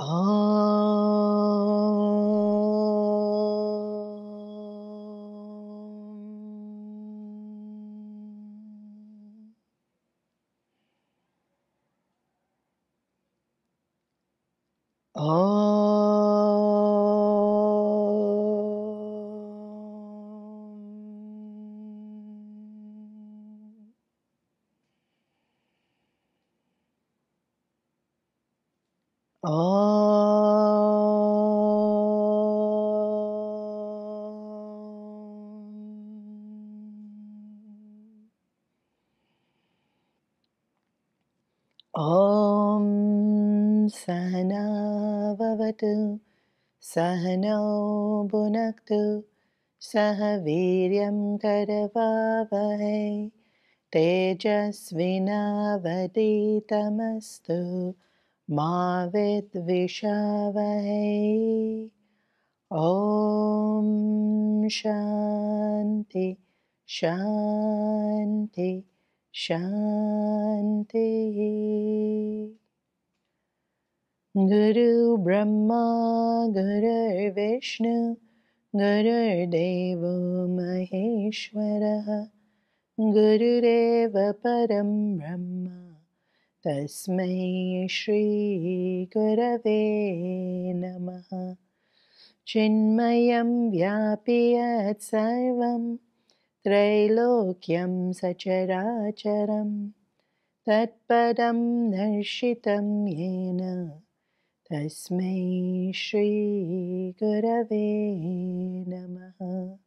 Om Sahana Vavatu Sahano Bhunaktu Sahaviryam Karavavahe Tejasvinavaditamastu Ma Vidvishavahe. Om Shanti Shanti Shanti. Guru Brahma Guru Vishnu Guru Devo Maheshwara Guru Deva Param Brahma Tasmai Shri Gurave Namaha. Chinmayam Vyapiyat Sarvam Trailokyam Sacharacharam Tatpadam Darshitam Yena Tasmai Shri Gurave Namaha.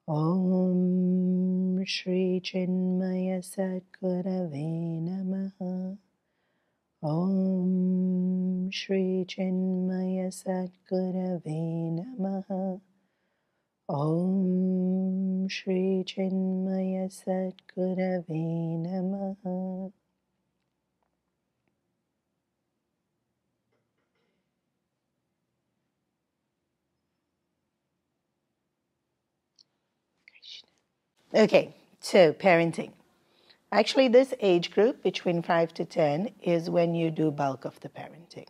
Om Shri Chinmaya Satgurave Namaha. Om Shri Chinmaya Satgurave Namaha. Om Shri Chinmaya Satgurave Namaha. Okay, so parenting. Actually, this age group between 5 to 10 is when you do bulk of the parenting.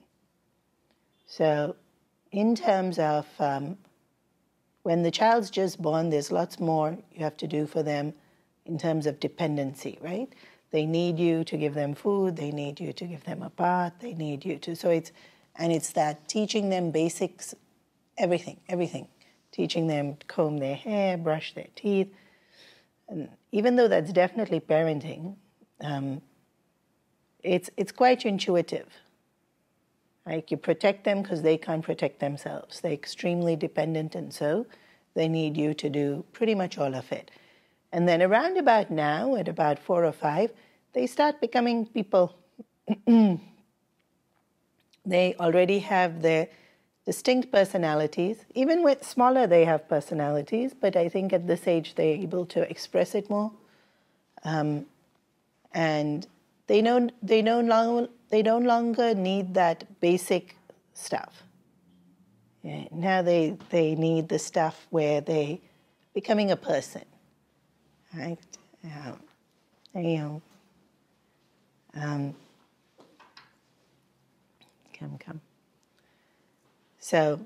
So in terms of when the child's just born, there's lots more you have to do for them in terms of dependency, right? They need you to give them food, they need you to give them a bath, they need you to, it's that teaching them basics, everything. Teaching them to comb their hair, brush their teeth. And even though that's definitely parenting, it's quite intuitive. Like, you protect them because they can't protect themselves. They're extremely dependent, and so they need you to do pretty much all of it. And then around about now, at about 4 or 5, they start becoming people. They already have their distinct personalities. Even with smaller, they have personalities, but I think at this age they're able to express it more. And they no longer need that basic stuff. Yeah, now they need the stuff where they becoming a person, right? Come. So,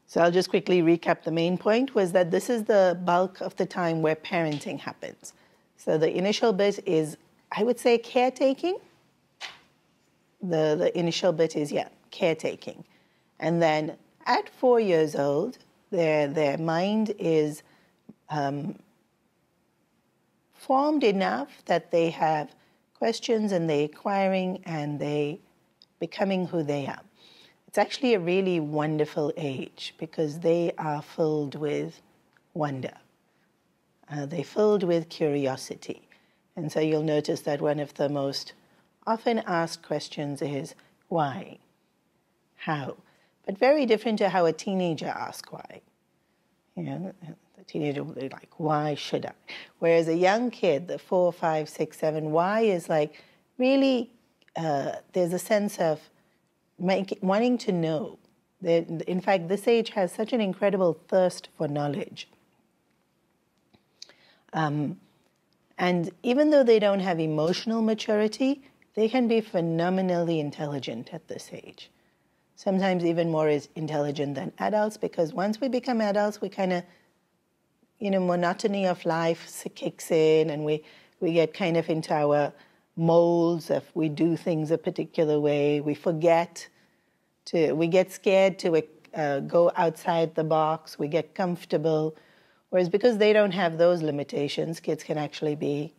So I'll just quickly recap. The main point was that this is the bulk of the time where parenting happens. So the initial bit is, I would say, caretaking. The initial bit is, caretaking. And then at 4 years old, their mind is formed enough that they have questions and they're acquiring and they becoming who they are. It's actually a really wonderful age because they are filled with wonder. They're filled with curiosity. And so you'll notice that one of the most often asked questions is, why? How? But very different to how a teenager asks why. You know, the teenager will be like, why should I? Whereas a young kid, the 4, 5, 6, 7, why is like really, there's a sense of wanting to know. In fact, this age has such an incredible thirst for knowledge. And even though they don't have emotional maturity, they can be phenomenally intelligent at this age. Sometimes even more intelligent than adults, because once we become adults, we kind of, monotony of life kicks in, and we get kind of into our molds of we do things a particular way. We get scared to go outside the box. We get comfortable. Whereas because they don't have those limitations, kids can actually be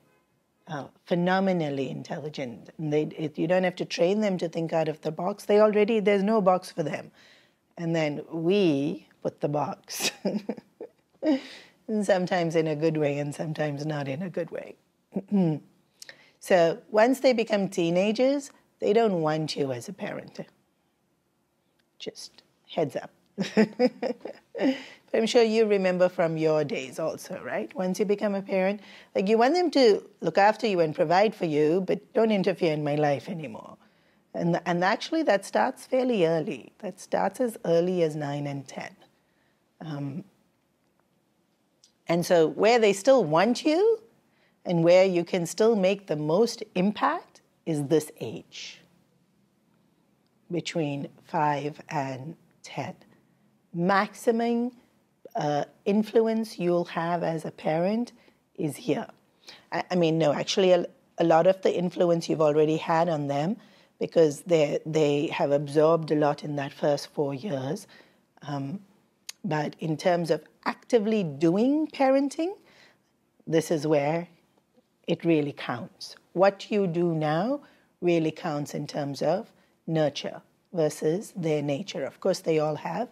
phenomenally intelligent. And you don't have to train them to think out of the box. There's no box for them. And then we put the box. And sometimes in a good way and sometimes not in a good way. So once they become teenagers, they don't want you as a parent. Just heads up. I'm sure you remember from your days also, right? Once you become a parent, like you want them to look after you and provide for you, but don't interfere in my life anymore. And actually that starts fairly early. That starts as early as 9 and 10. And so where they still want you and where you can still make the most impact is this age, between 5 and 10. Maximum influence you'll have as a parent is here. Actually a lot of the influence you've already had on them, because they have absorbed a lot in that first 4 years. But in terms of actively doing parenting, this is where it really counts. What you do now really counts in terms of nurture versus their nature. Of course, they all have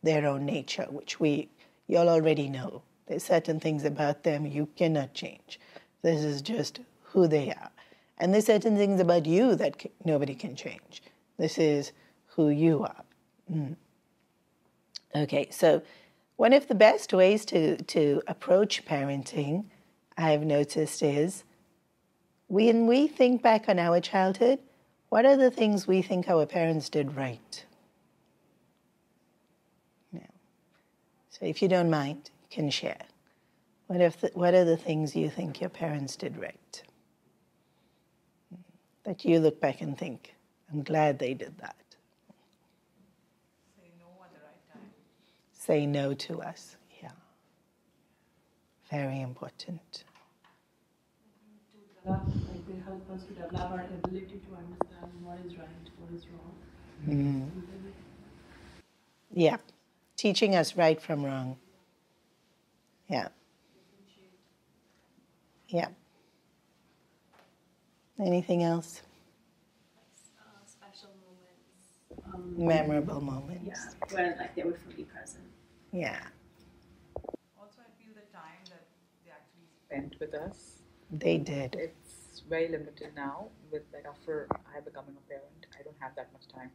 their own nature, which you all already know. There's certain things about them you cannot change. This is just who they are. And there's certain things about you that nobody can change. This is who you are. Okay, so one of the best ways to approach parenting, I've noticed, is when we think back on our childhood, what are the things we think our parents did right? So if you don't mind, you can share. What are the things you think your parents did right? That you look back and think, I'm glad they did that. Say no at the right time. Say no to us, yeah. Very important. They help us to develop our ability to understand what is right, what is wrong. Yeah. Teaching us right from wrong. Yeah. Yeah. Anything else? Special moments. Memorable moments. Yeah, where they were fully present. Yeah. Also, I feel the time that they actually spent with us. They did. It's very limited now. After I becoming a parent, I don't have that much time.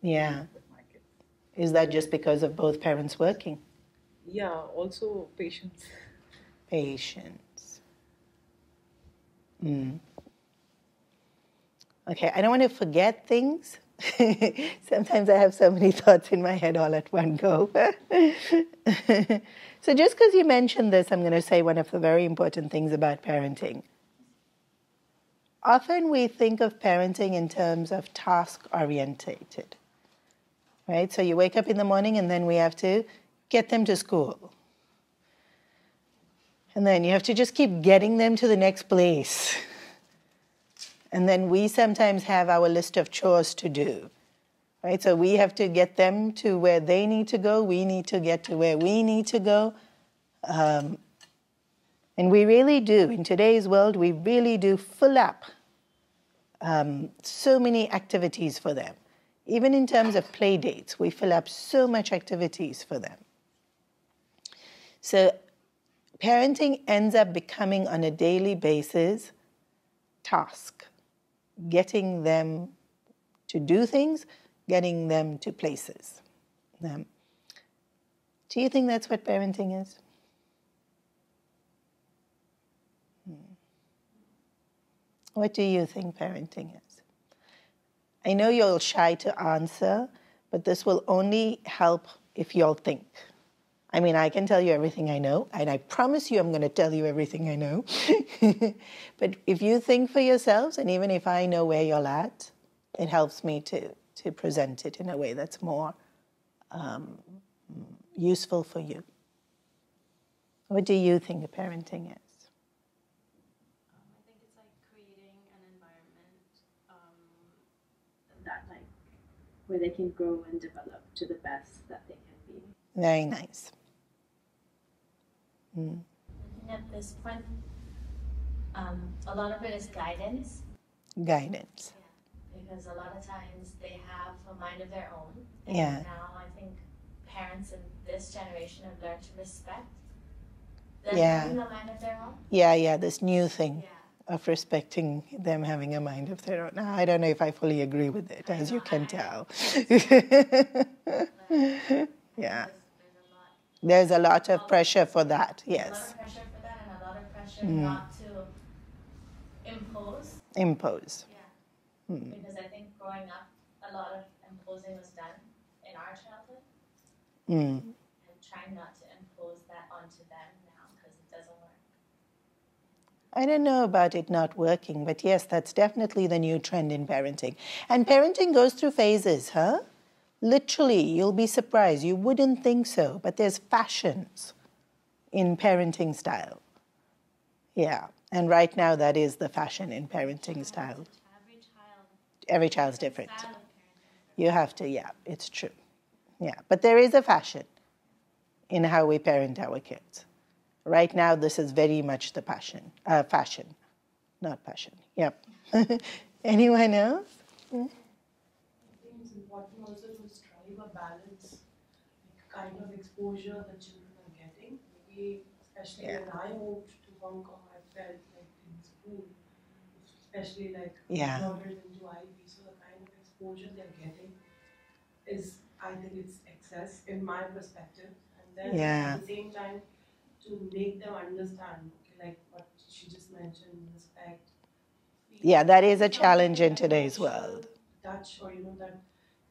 Yeah. With my kids. Is that just because of both parents working? Yeah, also patience. Patience. Okay, I don't want to forget things. Sometimes I have so many thoughts in my head all at one go. So just because you mentioned this, I'm going to say one of the very important things about parenting. Often we think of parenting in terms of task-orientated. Right? So you wake up in the morning and then we have to get them to school. And then you have to just keep getting them to the next place. And then we sometimes have our list of chores to do. Right? So we have to get them to where they need to go. We need to get to where we need to go. And we really do. In today's world, we really do fill up so many activities for them. Even in terms of play dates, we fill up so much activities for them. So parenting ends up becoming, on a daily basis, task. Getting them to do things, getting them to places. Do you think that's what parenting is? What do you think parenting is? I know you're shy to answer, but this will only help if you all think. I mean, I can tell you everything I know, and I promise you I'm going to tell you everything I know. But if you think for yourselves, and even if I know where you're at, it helps me to present it in a way that's more useful for you. What do you think parenting is? I think it's like creating an environment that like where they can grow and develop to the best that they can be. Very nice. I think at this point, a lot of it is guidance. Guidance. Yeah, because a lot of times they have a mind of their own. And Yeah. now I think parents in this generation have learned to respect them Yeah. having a mind of their own. Yeah, this new thing Yeah. of respecting them having a mind of their own. Now, I don't know if I fully agree with it, as you can tell. Yeah. There's a lot of pressure for that, A lot yes. of pressure for that, and a lot of pressure not to impose. Impose. Yeah. Because I think growing up, a lot of imposing was done in our childhood. And trying not to impose that onto them now because it doesn't work. I don't know about it not working, but yes, that's definitely the new trend in parenting. And parenting goes through phases, huh? Literally, you'll be surprised. You wouldn't think so, but there's fashions in parenting style. Yeah, and right now that is the fashion in parenting style. Every child's different. Style of parenting. You have to, yeah, it's true. Yeah, but there is a fashion in how we parent our kids. Right now, this is very much the fashion, not passion. Yep. Anyone else? I think it's important also to strive a balance, like kind of exposure the children are getting. Maybe especially when I moved to Hong Kong, I felt like in school, especially like loaded into IB, so the kind of exposure they're getting is, I think it's excess in my perspective. And then at the same time, to make them understand, okay, like what she just mentioned, respect. Yeah, that is a challenge in today's world. Touch or that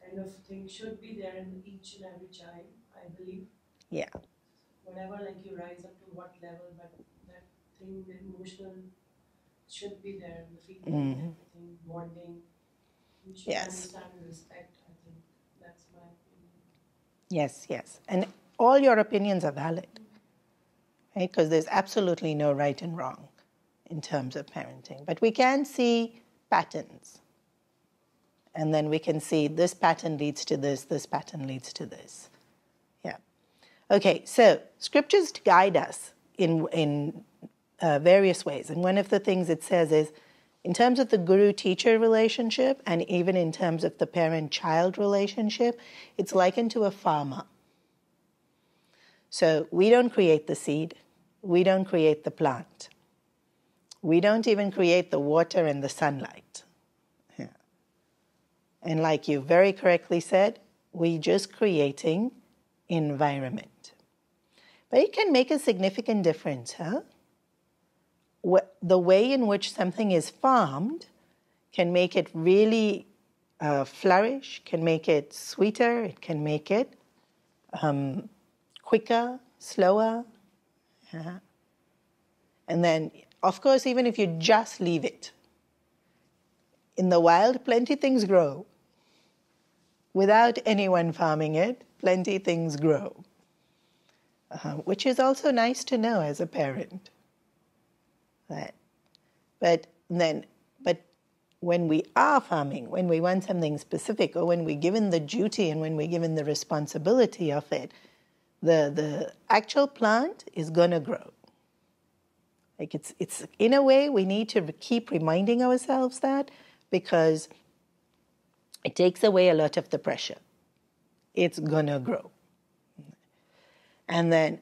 kind of thing should be there in each and every child, I believe. Yeah. Whatever, like you rise up to what level, but that thing, the emotional, should be there in the feeling, everything, bonding. You should understand and respect. I think that's my opinion. Yes. And all your opinions are valid, right? Because there's absolutely no right and wrong in terms of parenting. But we can see patterns. And then we can see this pattern leads to this pattern leads to this. Yeah. Okay, so scriptures guide us in various ways. And one of the things it says is, in terms of the guru-teacher relationship and even in terms of the parent-child relationship, it's likened to a farmer. So we don't create the seed. We don't create the plant. We don't even create the water and the sunlight. Yeah. And like you very correctly said, we're just creating environment. But it can make a significant difference, huh? The way in which something is farmed can make it really flourish, can make it sweeter, it can make it quicker, slower. And then, of course, even if you just leave it, in the wild, plenty things grow. Without anyone farming it, plenty things grow. Which is also nice to know as a parent. Right. But when we are farming, when we want something specific, or when we're given the duty and when we're given the responsibility of it, the actual plant is going to grow. Like it's in a way we need to keep reminding ourselves that, because it takes away a lot of the pressure. It's going to grow. And then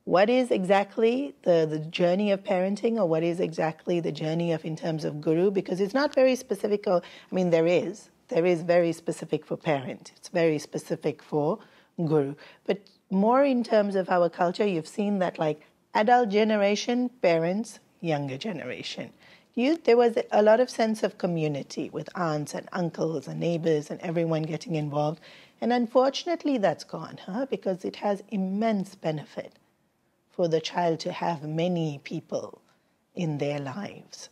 what is exactly the journey of parenting, or what is exactly the journey of in terms of guru? Because it's not very specific. There is very specific for parent. It's very specific for guru. But more in terms of our culture, you've seen that like adult generation parents younger generation. there was a lot of sense of community with aunts and uncles and neighbors and everyone getting involved. And unfortunately, that's gone, because it has immense benefit for the child to have many people in their lives.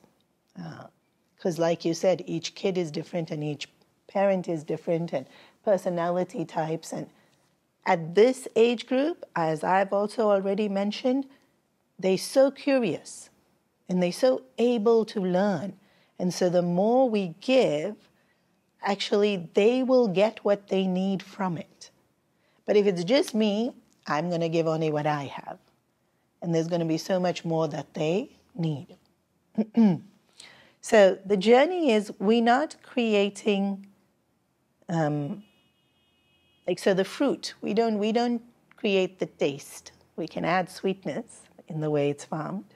Because like you said, each kid is different and each parent is different and personality types. And at this age group, as I've also already mentioned, they're so curious and they're so able to learn. And so the more we give, actually they will get what they need from it. But if it's just me, I'm going to give only what I have. And there's going to be so much more that they need. So the journey is, we're not creating, so the fruit, we don't create the taste. We can add sweetness in the way it's farmed,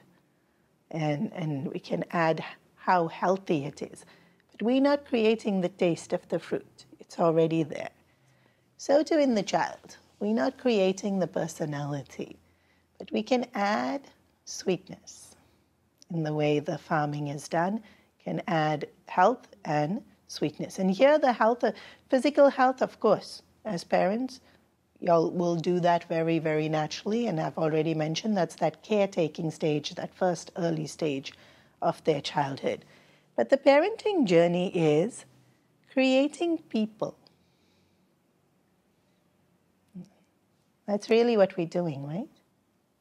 and we can add how healthy it is. But we're not creating the taste of the fruit. It's already there. So too in the child. We're not creating the personality, but we can add sweetness in the way the farming is done, can add health and sweetness. And here the health, physical health, of course, as parents, y'all will do that very, very naturally. And I've already mentioned that's that caretaking stage, that first early stage of their childhood. But the parenting journey is creating people. That's really what we're doing, right?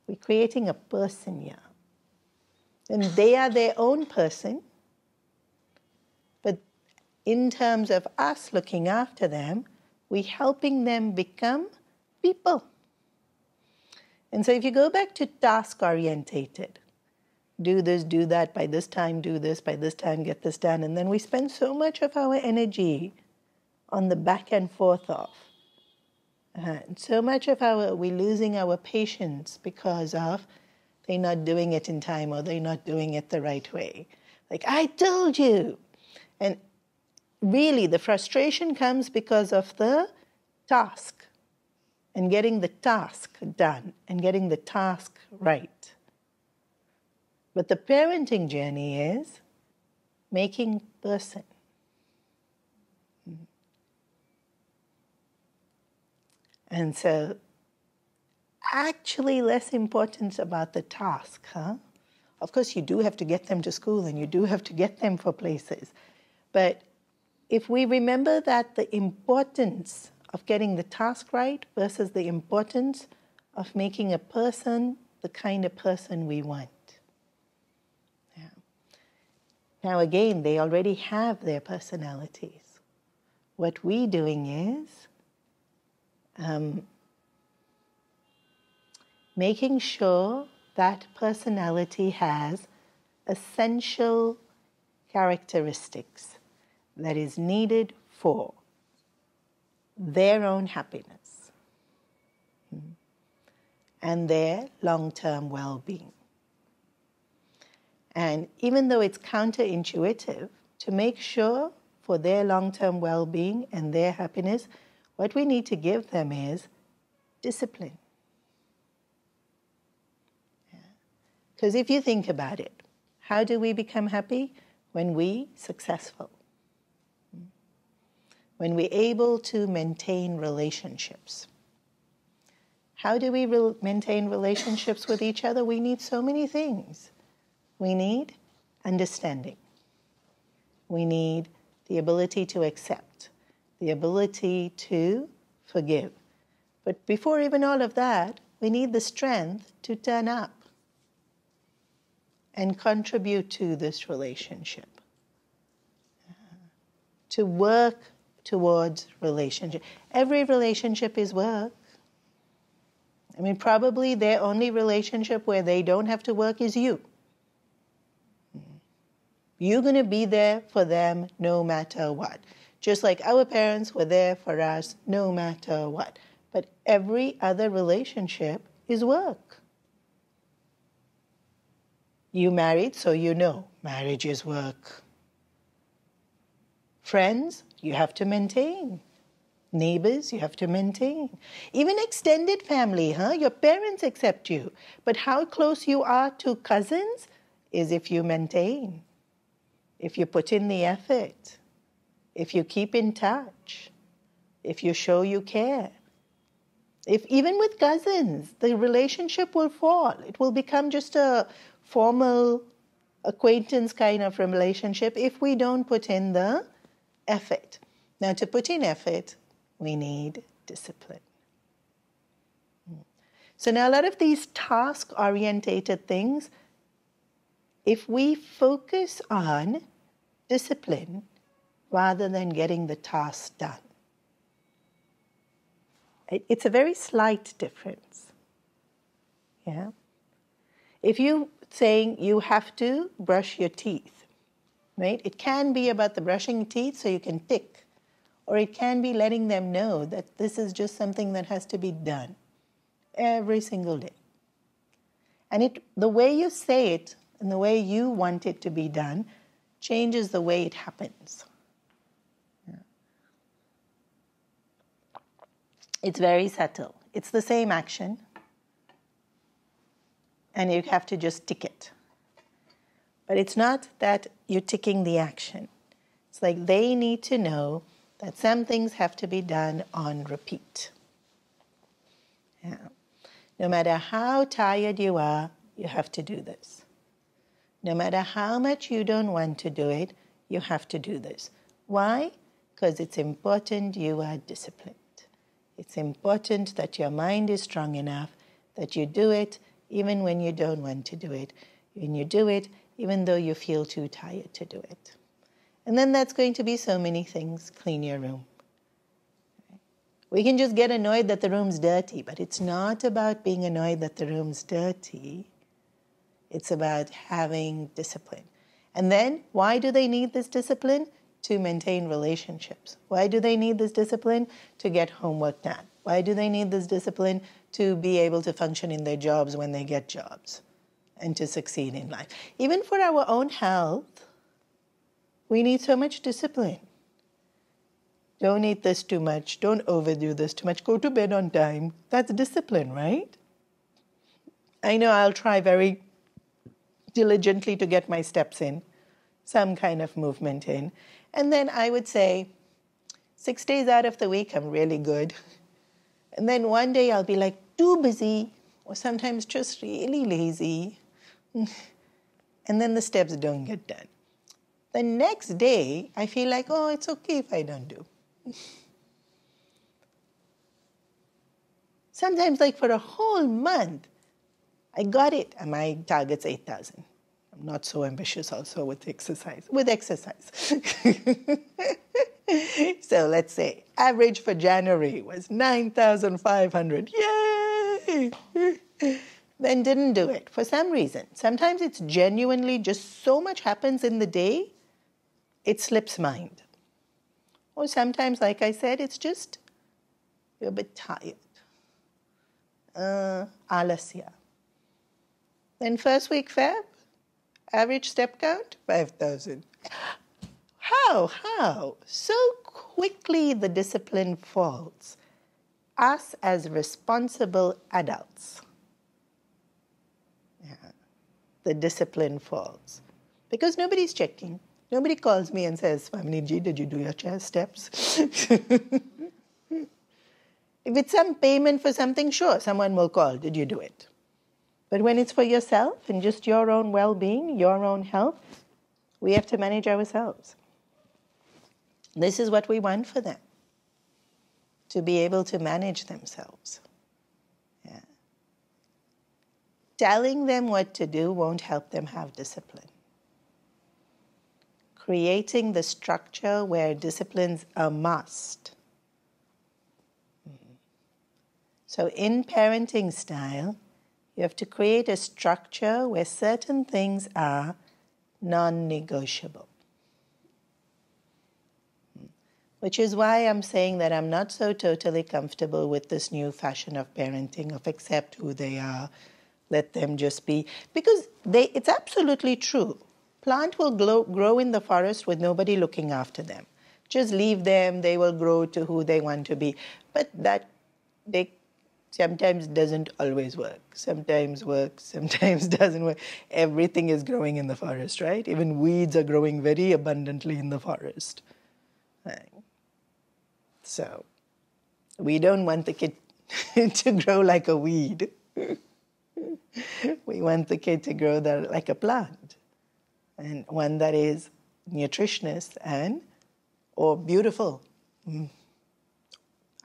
We're creating a person here. And they are their own person. But in terms of us looking after them, we're helping them become people. And so if you go back to task-orientated, do this, do that, by this time, do this, by this time, get this done. And then we spend so much of our energy on the back and forth of. And so much of we're losing our patience because of they're not doing it in time or they're not doing it the right way. Like, I told you. And really, the frustration comes because of the task and getting the task done and getting the task right. But the parenting journey is making person. And so, actually less important about the task, Of course, you do have to get them to school and you do have to get them for places. But if we remember that the importance of getting the task right versus the importance of making a person the kind of person we want. Yeah. Now again, they already have their personalities. What we're doing is making sure that personality has essential characteristics that is needed for their own happiness and their long-term well-being. And even though it's counterintuitive, to make sure for their long-term well-being and their happiness, what we need to give them is discipline. Because if you think about it, how do we become happy? When we're successful. When we're able to maintain relationships. How do we maintain relationships with each other? We need so many things. We need understanding. We need the ability to accept, the ability to forgive. But before even all of that, we need the strength to turn up and contribute to this relationship. To work towards relationship. Every relationship is work. I mean, probably their only relationship where they don't have to work is you. You're going to be there for them no matter what. Just like our parents were there for us no matter what. But every other relationship is work. You married, so you know marriage is work. Friends, you have to maintain. Neighbors, you have to maintain. Even extended family, your parents accept you. But how close you are to cousins is if you maintain. if you put in the effort, if you keep in touch, if you show you care. If even with cousins, the relationship will fall. It will become just a formal acquaintance kind of relationship if we don't put in the effort. Now, to put in effort, we need discipline. So now a lot of these task-orientated things, if we focus on discipline rather than getting the task done, it's a very slight difference. Yeah. If you're saying you have to brush your teeth, right? It can be about the brushing teeth so you can tick, or it can be letting them know that this is just something that has to be done every single day. And the way you say it and the way you want it to be done changes the way it happens. It's very subtle. It's the same action, and you have to just tick it. But it's not that you're ticking the action. It's like they need to know that some things have to be done on repeat. Yeah. No matter how tired you are, you have to do this. No matter how much you don't want to do it, you have to do this. Why? Because it's important you are disciplined. It's important that your mind is strong enough that you do it even when you don't want to do it. When you do it, even though you feel too tired to do it. And then that's going to be so many things. Clean your room. We can just get annoyed that the room's dirty, but it's not about being annoyed that the room's dirty. It's about having discipline. And then, why do they need this discipline? To maintain relationships. Why do they need this discipline? To get homework done. Why do they need this discipline? To be able to function in their jobs when they get jobs and to succeed in life. Even for our own health, we need so much discipline. Don't eat this too much. Don't overdo this too much. Go to bed on time. That's discipline, right? I know I'll try very diligently to get my steps in, some kind of movement in. And then I would say 6 days out of the week, I'm really good. And then one day I'll be like too busy or sometimes just really lazy. And then the steps don't get done. The next day, I feel like, oh, it's okay if I don't do. Sometimes like for a whole month, I got it, and my target's 8,000. I'm not so ambitious also with exercise. So let's say average for January was 9,500. Yay! Then didn't do it for some reason. Sometimes it's genuinely just so much happens in the day, it slips mind. Or sometimes, like I said, it's just you're a bit tired. Alasya. Then first week Feb, average step count, 5,000. How? So quickly the discipline falls. Us as responsible adults. Yeah. The discipline falls. Because nobody's checking. Nobody calls me and says, Swamini ji, did you do your chair steps? If it's some payment for something, sure, someone will call, did you do it? But when it's for yourself and just your own well-being, your own health, we have to manage ourselves. This is what we want for them, to be able to manage themselves. Yeah. Telling them what to do won't help them have discipline. Creating the structure where discipline's a must. So in parenting style, you have to create a structure where certain things are non-negotiable. Which is why I'm saying that I'm not so totally comfortable with this new fashion of parenting, of accept who they are, let them just be. Because it's absolutely true. Plant will grow in the forest with nobody looking after them. Just leave them, they will grow to who they want to be. But that they Sometimes doesn't always work. Sometimes works, sometimes doesn't work. Everything is growing in the forest, right? Even weeds are growing very abundantly in the forest. Right? So, we don't want the kid to grow like a weed. We want the kid to grow like a plant, and one that is nutritious and or beautiful.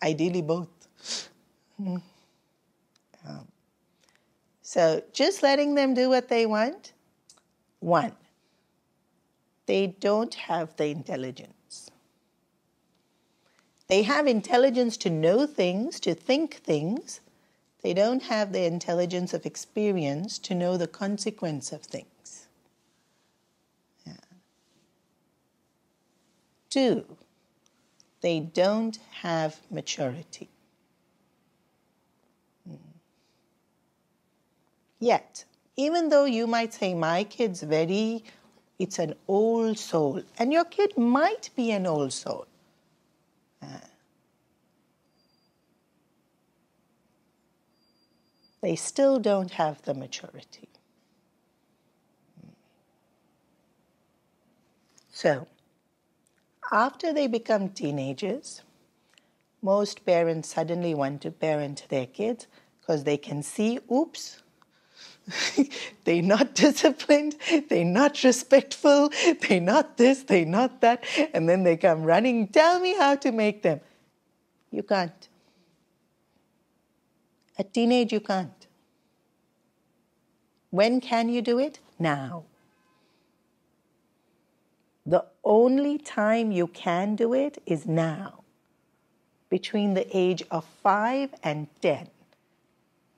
Ideally both. So just letting them do what they want. One, they don't have the intelligence. They have intelligence to know things, to think things. They don't have the intelligence of experience to know the consequence of things. Yeah. Two, they don't have maturity. Yet, even though you might say, my kid's it's an old soul, and your kid might be an old soul. They still don't have the maturity. So, after they become teenagers, most parents suddenly want to parent their kids because they can see, oops, they're not disciplined, they're not respectful, they're not this, they're not that, and then they come running, tell me how to make them. You can't. At teenage, you can't. When can you do it? Now. The only time you can do it is now. Between the age of 5 and 10.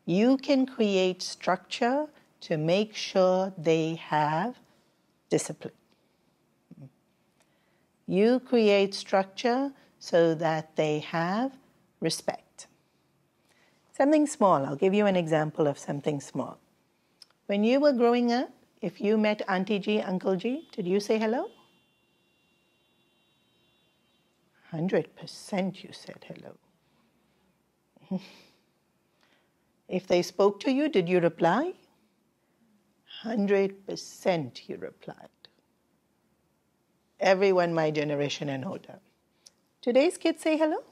You can create structure to make sure they have discipline. You create structure so that they have respect. Something small. I'll give you an example of something small. When you were growing up, if you met Auntie G, Uncle G, did you say hello? 100% you said hello. If they spoke to you, did you reply? 100% you replied. Everyone my generation and older. Today's kids say hello?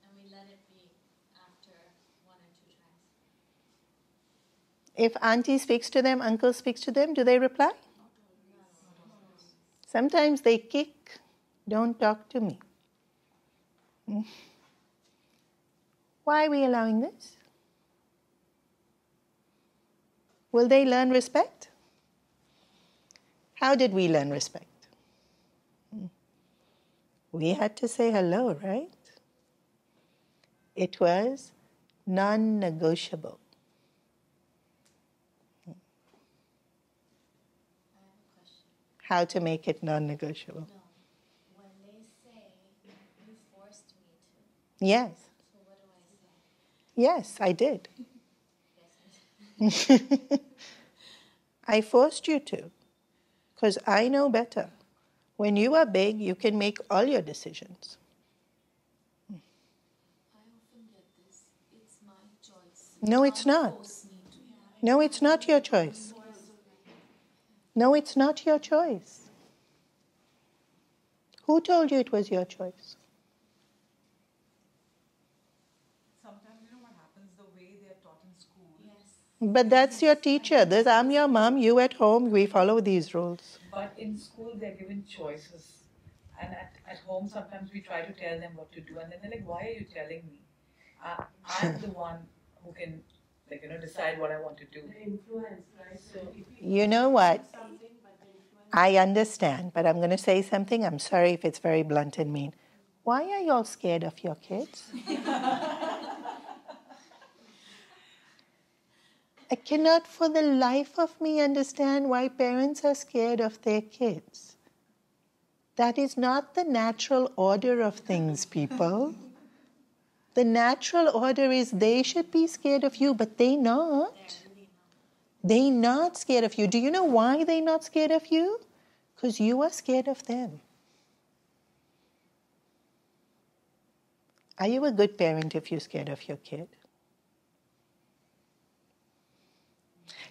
And we let it be after 1 or 2 times. If auntie speaks to them, uncle speaks to them, do they reply? Sometimes they kick, don't talk to me. Why are we allowing this? Will they learn respect? How did we learn respect? We had to say hello, right? It was non-negotiable. I have a question. How to make it non-negotiable? No. When they say, you forced me to. Yes. So what do I say? Yes, I did. Yes, I did. I forced you to, because I know better. When you are big, you can make all your decisions. I often get this. It's my choice. No, it's not. Force me to. No, it's not your choice. No, it's not your choice. Who told you it was your choice? Sometimes what happens, the way they are taught in school. Yes. But that's your teacher. I'm your mom, you at home, we follow these rules. But in school they're given choices. And at home sometimes we try to tell them what to do and then they're like, why are you telling me? I'm the one who can decide what I want to do. The influence, right? So if You know what? something, but the influence. I understand, but I'm going to say something. I'm sorry if it's very blunt and mean. Why are you all scared of your kids? I cannot for the life of me understand why parents are scared of their kids. That is not the natural order of things, people. The natural order is they should be scared of you, but they're not. They're not scared of you. Do you know why they're not scared of you? Because you are scared of them. Are you a good parent if you're scared of your kid?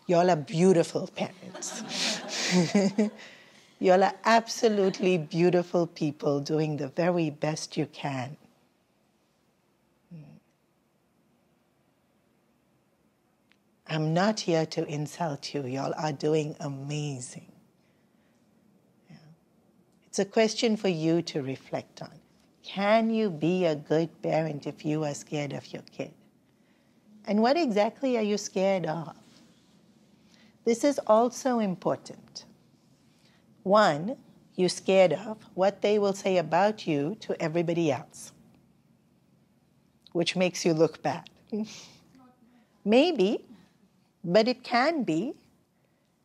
Y'all are beautiful parents. Y'all are absolutely beautiful people doing the very best you can. I'm not here to insult you. Y'all are doing amazing. Yeah. It's a question for you to reflect on. Can you be a good parent if you are scared of your kid? And what exactly are you scared of? This is also important. One, you're scared of what they will say about you to everybody else, which makes you look bad. Maybe, but it can be,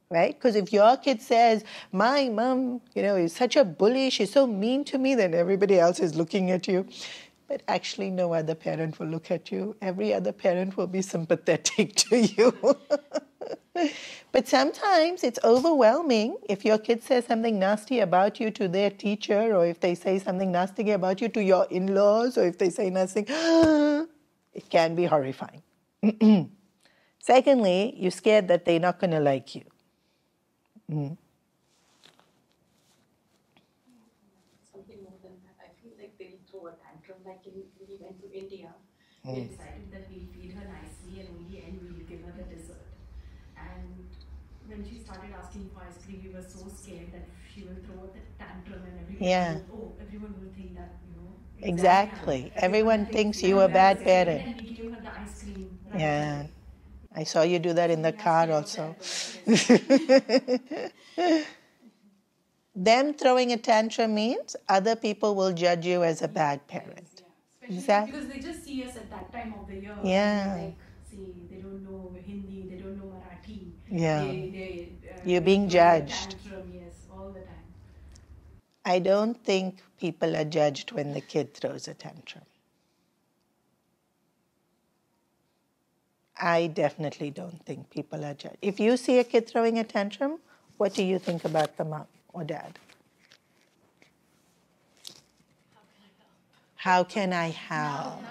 right? Because if your kid says, my mom, is such a bully, she's so mean to me, then everybody else is looking at you. But actually, no other parent will look at you. Every other parent will be sympathetic to you. But sometimes it's overwhelming if your kid says something nasty about you to their teacher, or if they say something nasty about you to your in-laws, or if they say nothing. It can be horrifying. Secondly, you're scared that they're not going to like you. Something more than that. I feel like they'll throw a tantrum. Like when we went to India, we decided that we'll feed her nicely and in the end we'll give her the dessert. And when she started asking for ice cream, we were so scared that she will throw a tantrum and everyone will think that, Exactly. Everyone thinks you a bad parent. And we gave her the ice cream. Right? Yeah. I saw you do that in the car also. Them throwing a tantrum means other people will judge you as a bad parent. Exactly. Because they just see us at that time of the year. Yeah. Like, see, they don't know Hindi, they don't know Marathi. Yeah. You're being judged. Tantrum, yes, all the time. I don't think people are judged when the kid throws a tantrum. I definitely don't think people are judged. If you see a kid throwing a tantrum, what do you think about the mom or dad? How can I help?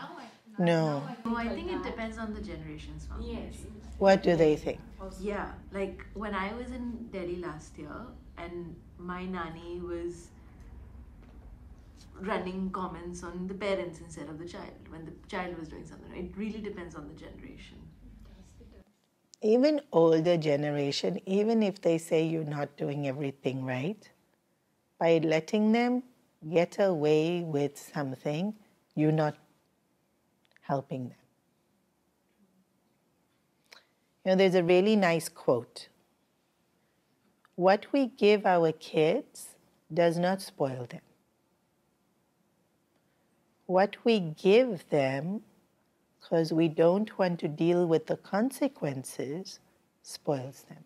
No. I think it depends on the generations. Yes. What do they think? Yeah, like when I was in Delhi last year and my nanny was running comments on the parents instead of the child when the child was doing something. It really depends on the generation. Even older generation, even if they say you're not doing everything right, by letting them get away with something, you're not helping them. There's a really nice quote. What we give our kids does not spoil them. What we give them, because we don't want to deal with the consequences, spoils them.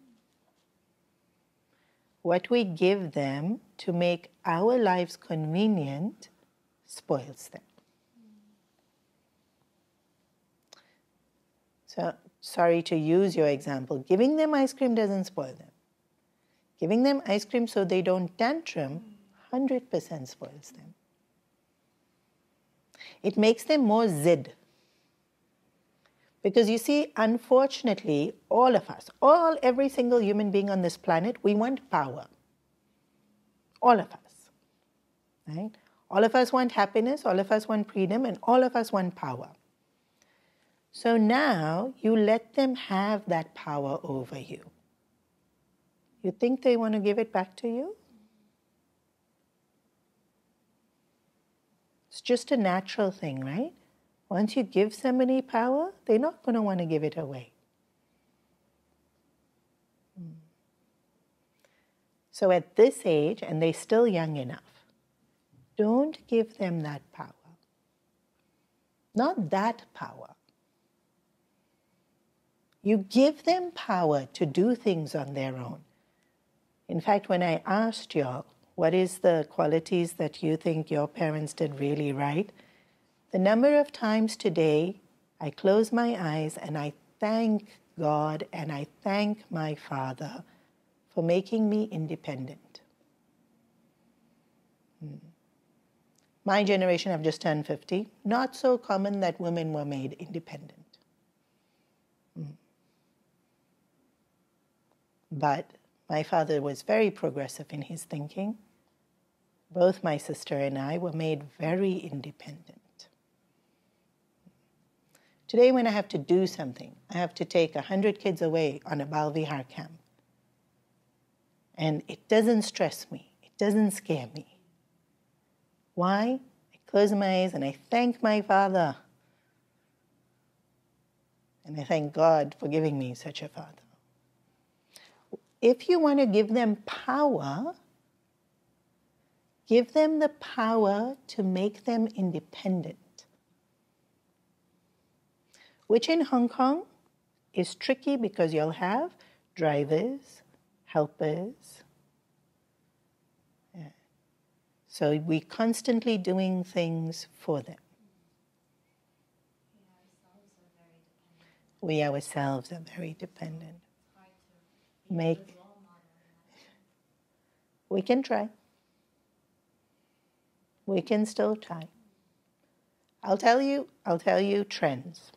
What we give them to make our lives convenient spoils them. So, sorry to use your example. Giving them ice cream doesn't spoil them. Giving them ice cream so they don't tantrum, 100% spoils them. It makes them more zid. Because you see, unfortunately, all of us, every single human being on this planet, we want power. All of us. Right? All of us want happiness, all of us want freedom, and all of us want power. So now you let them have that power over you. You think they want to give it back to you? It's just a natural thing, right? Once you give somebody power, they're not going to want to give it away. So at this age, and they're still young enough, don't give them that power. Not that power. You give them power to do things on their own. In fact, when I asked y'all, what is the qualities that you think your parents did really right? The number of times today I close my eyes and I thank God and I thank my father for making me independent. My generation have just turned 50. Not so common that women were made independent. But my father was very progressive in his thinking. Both my sister and I were made very independent. Today when I have to do something, I have to take 100 kids away on a Bal Vihar camp. And it doesn't stress me. It doesn't scare me. Why? I close my eyes and I thank my father. And I thank God for giving me such a father. If you want to give them power, give them the power to make them independent. Which in Hong Kong is tricky because you'll have drivers, helpers. Yeah. So we're constantly doing things for them. We ourselves are very dependent. We can try. We can still try. I'll tell you trends.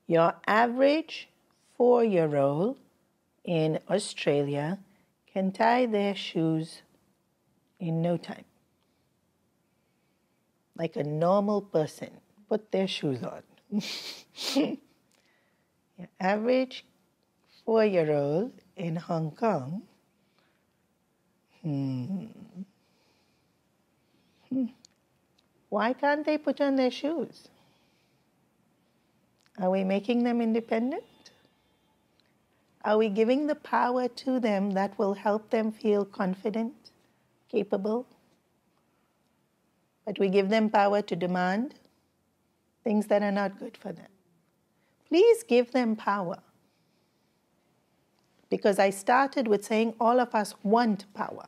Your average 4-year-old in Australia can tie their shoes in no time. Like a normal person, put their shoes on. Your average 4-year-old in Hong Kong, why can't they put on their shoes? Are we making them independent? Are we giving the power to them that will help them feel confident, capable? But we give them power to demand things that are not good for them. Please give them power. Because I started with saying all of us want power.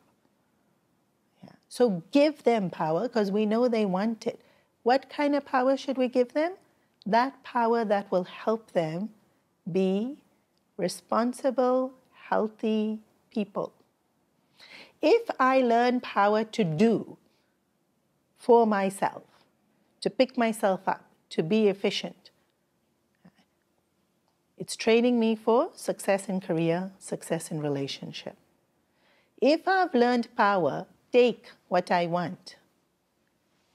Yeah. So give them power because we know they want it. What kind of power should we give them? That power that will help them be responsible, healthy people. If I learn power to do for myself, to pick myself up, to be efficient, it's training me for success in career, success in relationship. If I've learned power, take what I want,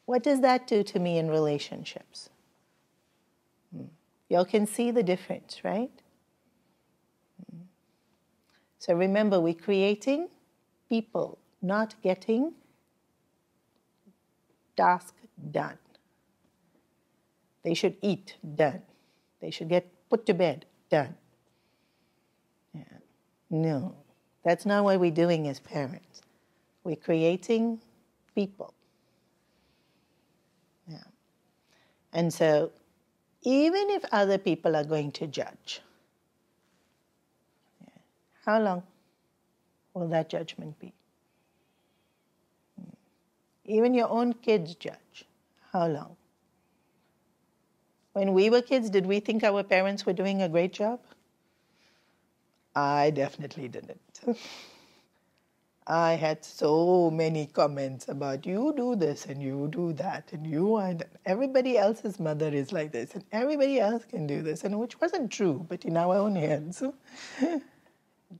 what does that do to me in relationships? Y'all can see the difference, right? So remember, we're creating people, not getting task done. They should eat, done. They should get put to bed, done. Yeah. No, that's not what we're doing as parents. We're creating people. Yeah. And so, even if other people are going to judge, how long will that judgment be? Even your own kids judge. How long? When we were kids, did we think our parents were doing a great job? I definitely didn't. I had so many comments about you do this and you do that and you and everybody else's mother is like this and everybody else can do this, and which wasn't true, but in our own heads.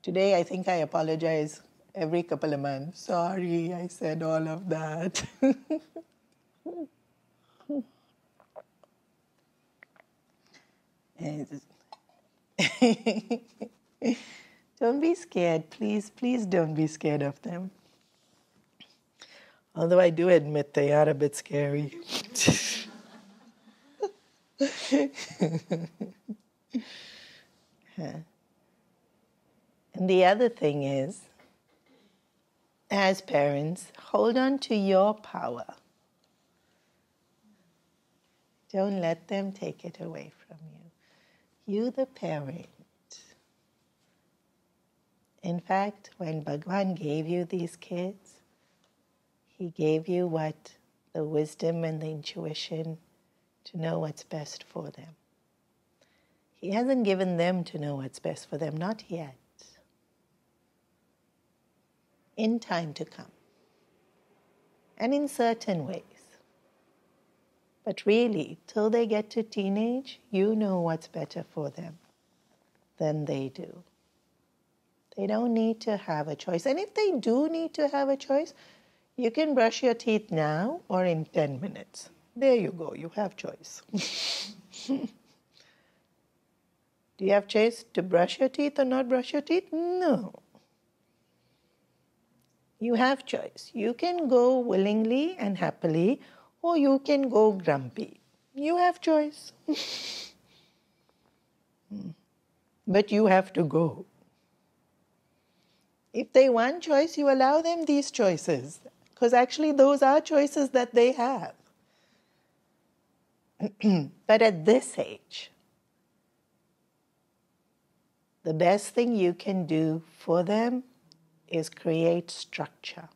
Today, I think I apologize every couple of months. Sorry, I said all of that. Don't be scared, please. Please don't be scared of them. Although I do admit they are a bit scary. And the other thing is, as parents, hold on to your power. Don't let them take it away from you. You, the parent. In fact, when Bhagwan gave you these kids, he gave you what? The wisdom and the intuition to know what's best for them. He hasn't given them to know what's best for them, not yet. in time to come and in certain ways. But really, till they get to teenage, you know what's better for them than they do. They don't need to have a choice. And if they do need to have a choice, you can brush your teeth now or in 10 minutes. There you go, you have choice. Do you have choice to brush your teeth or not brush your teeth? No. You have choice. You can go willingly and happily, or you can go grumpy. You have choice. But you have to go. If they want choice, you allow them these choices. Because actually those are choices that they have. But at this age, the best thing you can do for them is create structure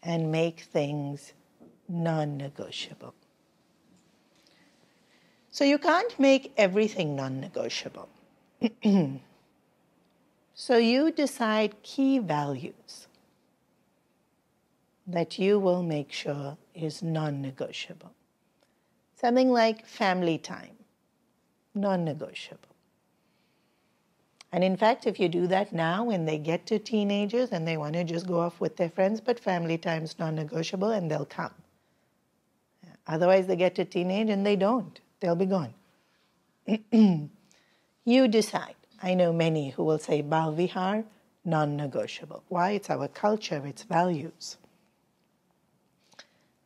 and make things non-negotiable. So you can't make everything non-negotiable. So you decide key values that you will make sure is non-negotiable. Something like family time, non-negotiable. And in fact, if you do that now, when they get to teenagers and they want to just go off with their friends, but family time is non-negotiable, and they'll come. Otherwise, they get to teenage and they don't. They'll be gone. You decide. I know many who will say, Bal Vihar, non-negotiable. Why? It's our culture, it's values.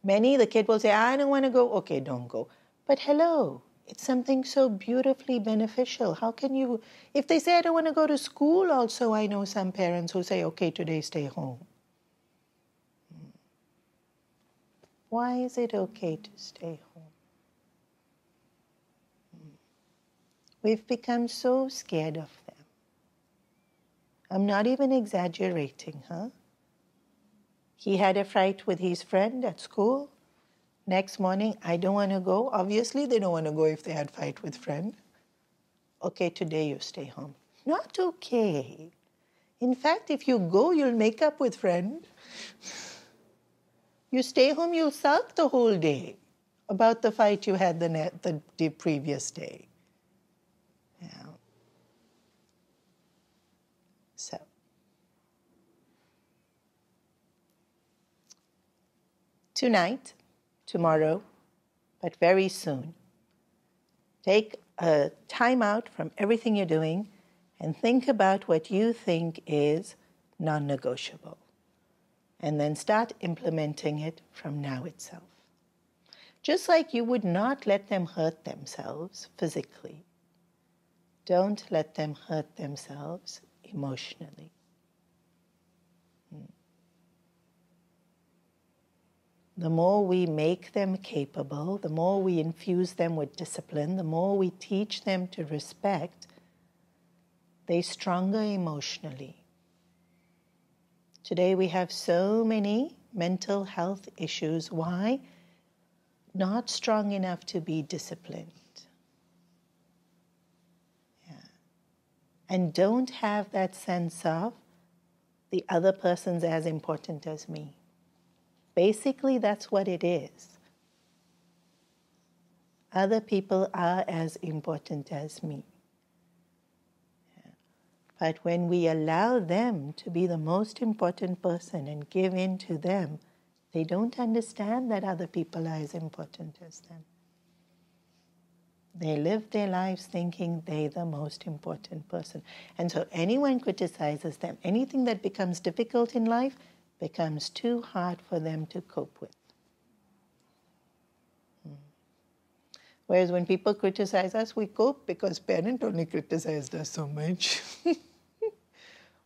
Many, the kid will say, I don't want to go. Okay, don't go. But hello, it's something so beautifully beneficial. How can you, if they say, I don't want to go to school also, I know some parents who say, okay, today stay home. Why is it okay to stay home? We've become so scared of them. I'm not even exaggerating, huh? He had a fight with his friend at school. Next morning, I don't want to go. Obviously, they don't want to go if they had a fight with friend. Okay, today you stay home. Not okay. In fact, if you go, you'll make up with friend. You stay home, you'll sulk the whole day about the fight you had the previous day. Yeah. So, tonight, tomorrow, but very soon, take a time out from everything you're doing and think about what you think is non-negotiable. And then start implementing it from now itself. Just like you would not let them hurt themselves physically, don't let them hurt themselves emotionally. The more we make them capable, the more we infuse them with discipline, the more we teach them to respect, they're stronger emotionally. Today we have so many mental health issues. Why? Not strong enough to be disciplined. Yeah. And don't have that sense of the other person's as important as me. Basically, that's what it is. Other people are as important as me. But when we allow them to be the most important person and give in to them, they don't understand that other people are as important as them. They live their lives thinking they're the most important person. And so anyone criticizes them. Anything that becomes difficult in life becomes too hard for them to cope with. Whereas when people criticize us, we cope because parent only criticized us so much.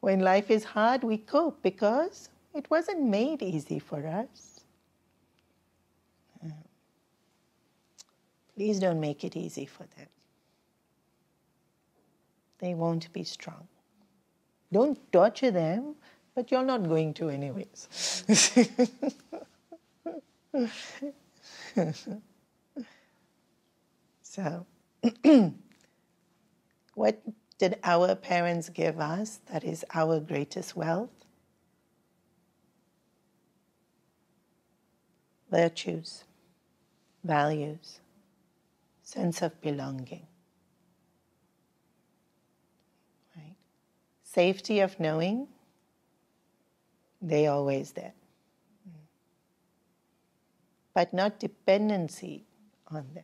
When life is hard, we cope because it wasn't made easy for us. Please don't make it easy for them. They won't be strong. Don't torture them, but you're not going to anyways. So, what did our parents give us that is our greatest wealth? Virtues, values, sense of belonging. Right? Safety of knowing they always there. But not dependency on them.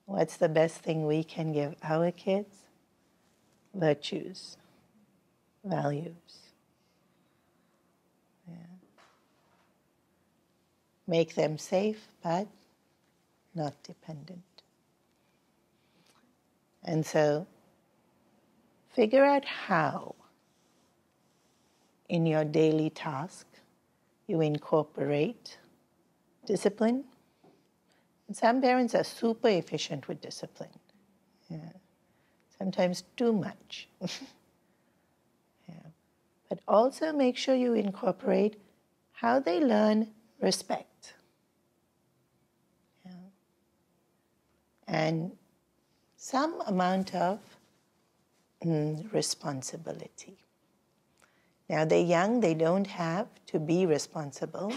What's the best thing we can give our kids? Virtues, values. Yeah. Make them safe, but not dependent. And so, figure out how in your daily task you incorporate discipline. And some parents are super efficient with discipline. Yeah. Sometimes too much. Yeah. But also make sure you incorporate how they learn respect. Yeah. And some amount of responsibility. Now they're young, they don't have to be responsible,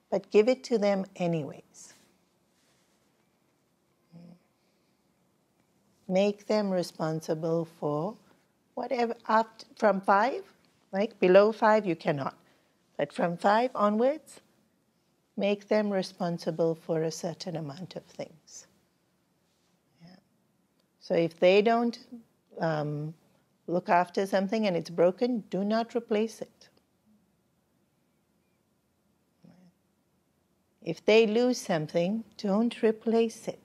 but give it to them anyways. Make them responsible for whatever, from 5, like below 5 you cannot, but from 5 onwards, make them responsible for a certain amount of things. Yeah. So if they don't look after something and it's broken, do not replace it. If they lose something, don't replace it.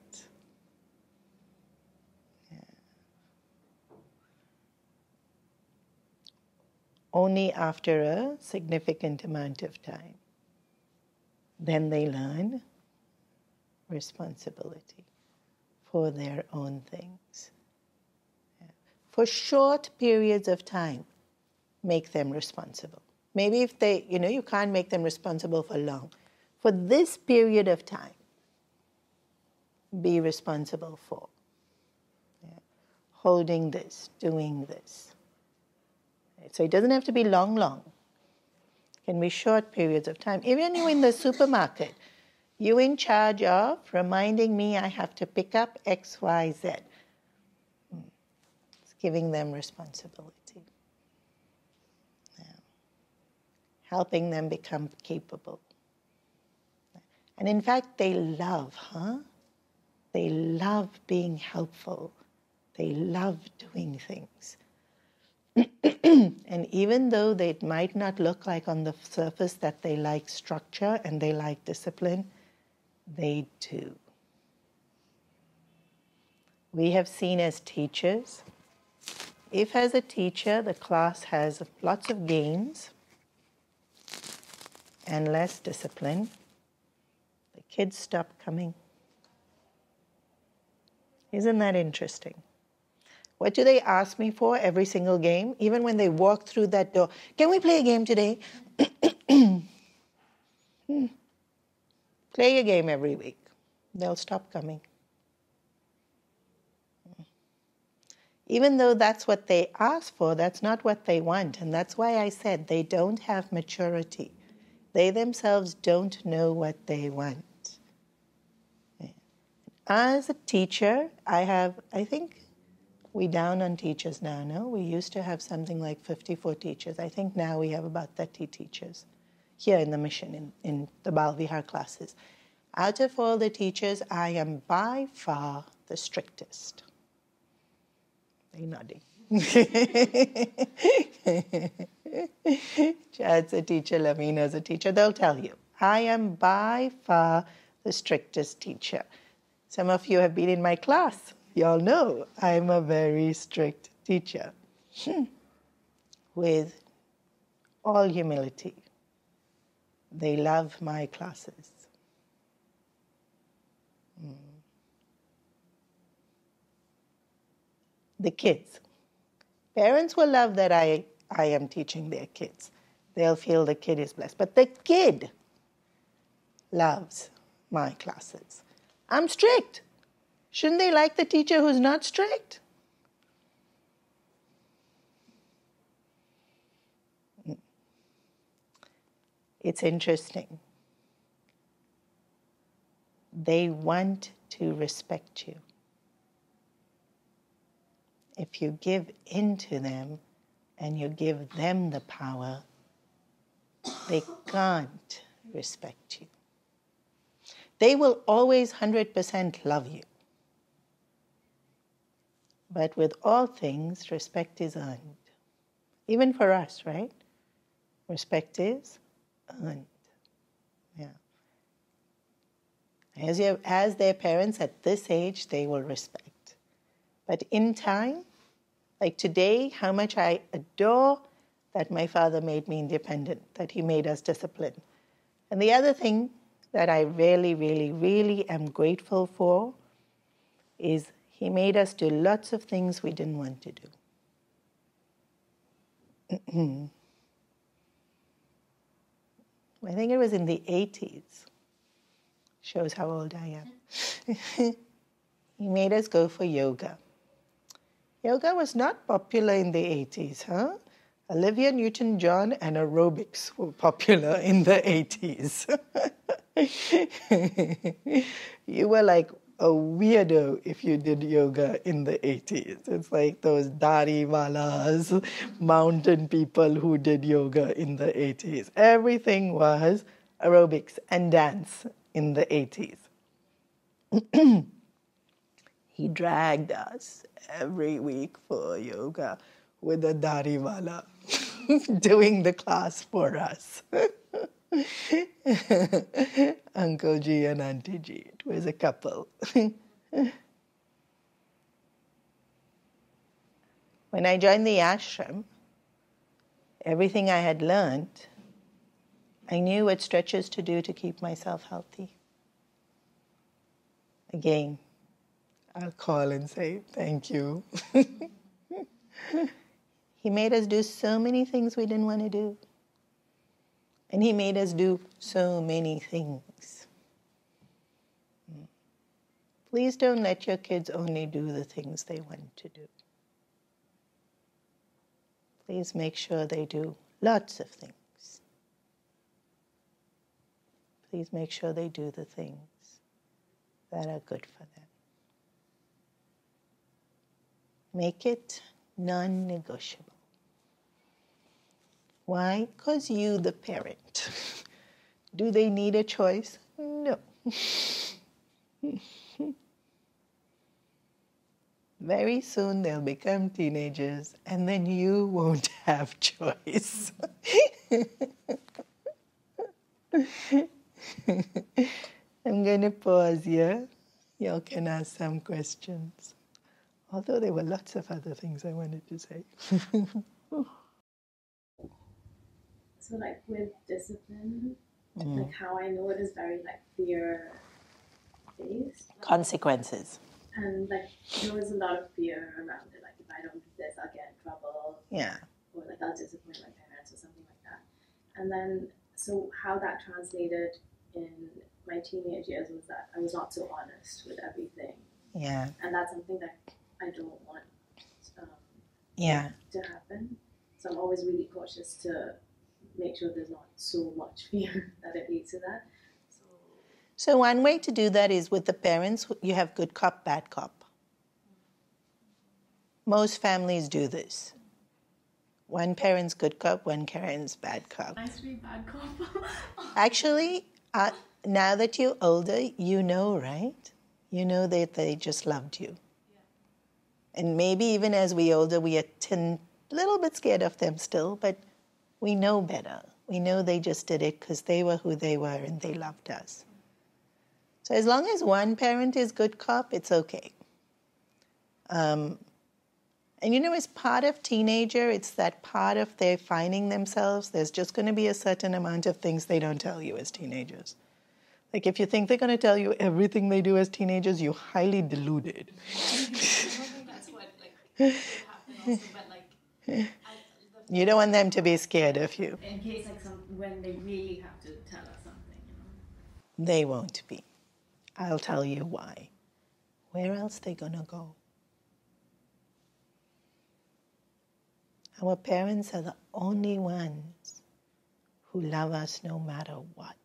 Only after a significant amount of time. Then they learn responsibility for their own things. For short periods of time, make them responsible. Maybe if they, you can't make them responsible for long. For this period of time, be responsible for. Yeah. Holding this, doing this. So it doesn't have to be long. It can be short periods of time. Even you in the supermarket, you in charge of reminding me I have to pick up X, Y, Z. It's giving them responsibility. Yeah. Helping them become capable. And in fact, they love, They love being helpful. They love doing things. And even though they might not look like on the surface that they like structure and they like discipline, they do. We have seen as teachers, if as a teacher the class has lots of games and less discipline, the kids stop coming. Isn't that interesting? What do they ask me for every single game? Even when they walk through that door, can we play a game today? Play a game every week. They'll stop coming. Even though that's what they ask for, that's not what they want. And that's why I said they don't have maturity. They themselves don't know what they want. As a teacher, I think we're down on teachers now, no? We used to have something like 54 teachers. I think now we have about 30 teachers here in the mission, in the Bal Vihar classes. Out of all the teachers, I am by far the strictest. They're nodding. Chad's a teacher, Lavina's a teacher. They'll tell you, I am by far the strictest teacher. Some of you have been in my class. You all know I'm a very strict teacher. With all humility. They love my classes. The kids. Parents will love that I am teaching their kids. They'll feel the kid is blessed. But the kid loves my classes. I'm strict. Shouldn't they like the teacher who's not strict? It's interesting. They want to respect you. If you give in to them and you give them the power, they can't respect you. They will always 100% love you. But with all things, respect is earned. Even for us, right? Respect is earned. Yeah. As their parents at this age, they will respect. But in time, like today, how much I adore that my father made me independent, that he made us disciplined. And the other thing that I really, really, really am grateful for is he made us do lots of things we didn't want to do. I think it was in the 80s. Shows how old I am. He made us go for yoga. Yoga was not popular in the 80s, huh? Olivia Newton-John and aerobics were popular in the 80s. You were like a weirdo if you did yoga in the 80s. It's like those Dari-walas, mountain people who did yoga in the 80s. Everything was aerobics and dance in the 80s. He dragged us every week for yoga with a Dari-wala doing the class for us. Uncle G and Auntie G. It was a couple. When I joined the ashram, everything I had learned, I knew what stretches to do to keep myself healthy. Again, I'll call and say, thank you. He made us do so many things we didn't want to do. And he made us do so many things. Please don't let your kids only do the things they want to do. Please make sure they do lots of things. Please make sure they do the things that are good for them. Make it non-negotiable. Why? Because you, the parent. Do they need a choice? No. Very soon they'll become teenagers and then you won't have choice. I'm going to pause here. Y'all can ask some questions. Although there were lots of other things I wanted to say. So like with discipline, like how I know it is very like fear-based. Consequences. And like there was a lot of fear around it. Like if I don't do this, I'll get in trouble. Yeah. Or like I'll disappoint my parents or something like that. And then, so how that translated in my teenage years was that I was not so honest with everything. Yeah. And that's something that I don't want to happen. So I'm always really cautious to make sure there's not so much fear that it leads to that. So one way to do that is with the parents, you have good cop, bad cop. Most families do this. One parent's good cop, one parent's bad cop. Nice to be bad cop. Actually, now that you're older, you know, right? You know that they just loved you. And maybe even as we're older, we are a little bit scared of them still, but we know better. We know they just did it because they were who they were and they loved us. So as long as one parent is good cop, it's okay. And you know, as part of teenager, it's that part of their finding themselves. There's just going to be a certain amount of things they don't tell you as teenagers. Like if you think they're going to tell you everything they do as teenagers, you're highly deluded. That's what like happen also, but like you don't want them to be scared of you. In case like when they really have to tell us something, you know. They won't be. I'll tell you why. Where else they gonna go? Our parents are the only ones who love us no matter what.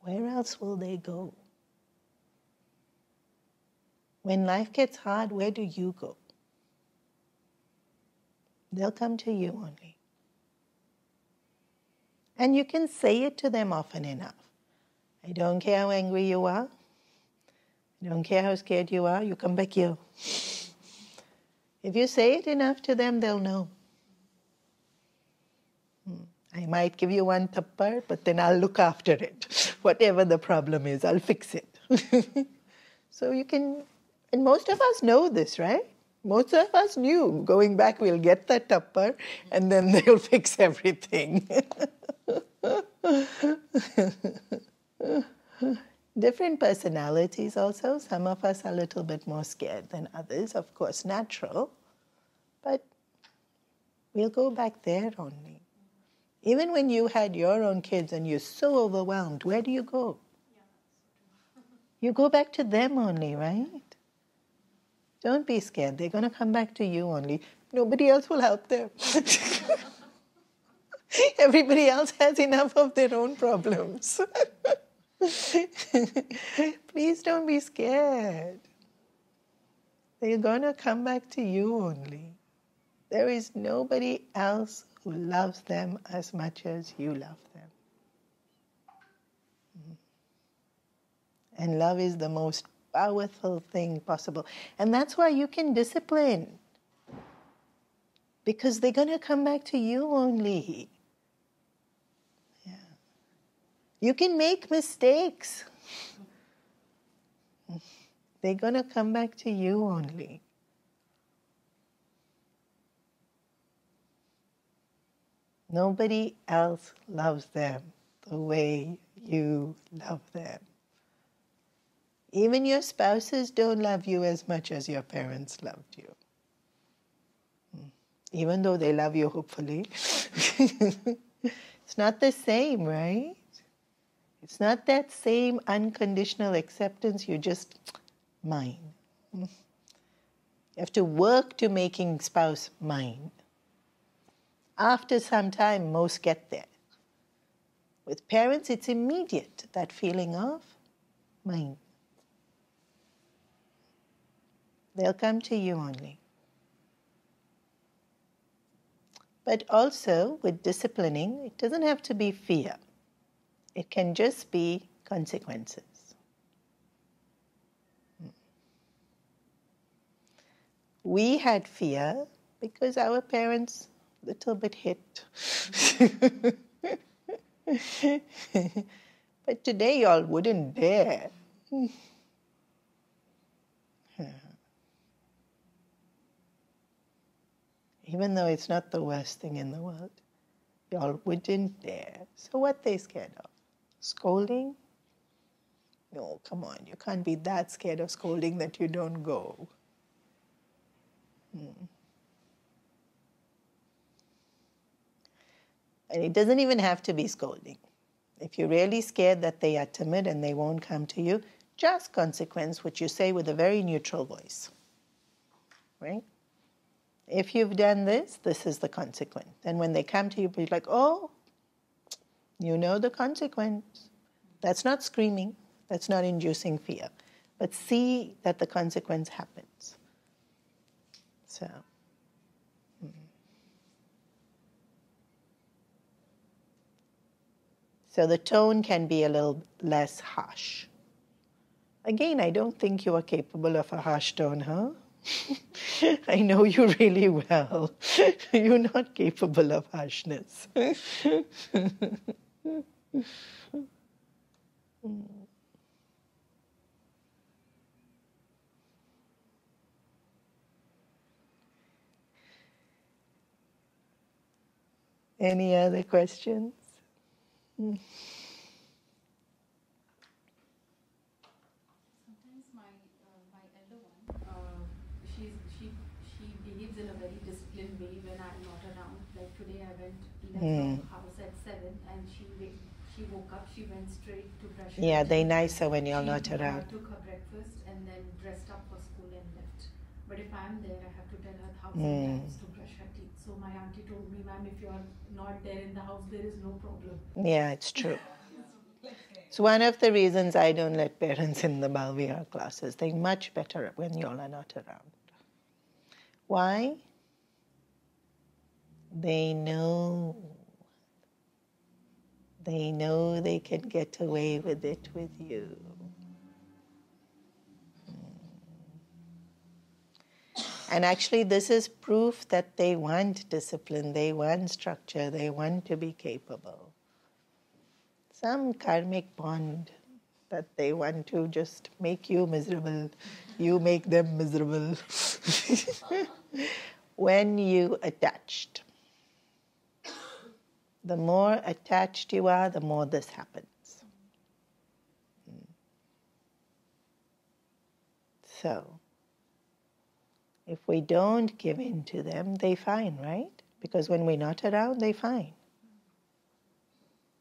Where else will they go? When life gets hard, where do you go? They'll come to you only. And you can say it to them often enough. I don't care how angry you are. I don't care how scared you are. You come back here. If you say it enough to them, they'll know. I might give you one thappar, but then I'll look after it. Whatever the problem is, I'll fix it. So you can, and most of us know this, right? Most of us knew. Going back, we'll get that thappar, and then they'll fix everything. Different personalities also. Some of us are a little bit more scared than others, of course, natural. But we'll go back there only. Even when you had your own kids and you're so overwhelmed, where do you go? You go back to them only, right? Don't be scared. They're going to come back to you only. Nobody else will help them. Everybody else has enough of their own problems. Please don't be scared. They're going to come back to you only. There is nobody else who loves them as much as you love them. And love is the most powerful thing possible. And that's why you can discipline. Because they're going to come back to you only. Yeah. You can make mistakes. They're going to come back to you only. Nobody else loves them the way you love them. Even your spouses don't love you as much as your parents loved you. Even though they love you, hopefully. It's not the same, right? It's not that same unconditional acceptance, you're just mine. You have to work to making spouse mine. After some time, most get there. With parents, it's immediate, that feeling of mine. They'll come to you only. But also, with disciplining, it doesn't have to be fear. It can just be consequences. We had fear because our parents little bit hit. But today y'all wouldn't dare. Even though it's not the worst thing in the world, y'all wouldn't dare. So what they scared of? Scolding? No, come on, you can't be that scared of scolding that you don't go. And it doesn't even have to be scolding. If you're really scared that they are timid and they won't come to you, just consequence, which you say with a very neutral voice. Right? If you've done this, this is the consequence. And when they come to you, be like, oh, you know the consequence. That's not screaming. That's not inducing fear. But see that the consequence happens. So... So the tone can be a little less harsh. Again, I don't think you are capable of a harsh tone, huh? I know you really well. You're not capable of harshness. Any other questions? Sometimes my elder one, she behaves in a very disciplined way when I'm not around. Like today, I left the house at 7, and she She woke up, she went straight to brush her Yeah, teeth. they're nicer when you're not She around. took her breakfast and then dressed up for school and left. But if I'm there, I have to tell her 1,000 times to brush her teeth. So my auntie told me, ma'am, if you're not there in the house, there is no problem. Yeah, it's true. It's one of the reasons I don't let parents in the Balvihar classes. They're much better when you all are not around. Why? They know they can get away with it with you. And actually, this is proof that they want discipline, they want structure, they want to be capable. Some karmic bond that they want to just make you miserable, you make them miserable. When you attached, the more attached you are, the more this happens. So, if we don't give in to them, they fine, right? Because when we're not around, they fine.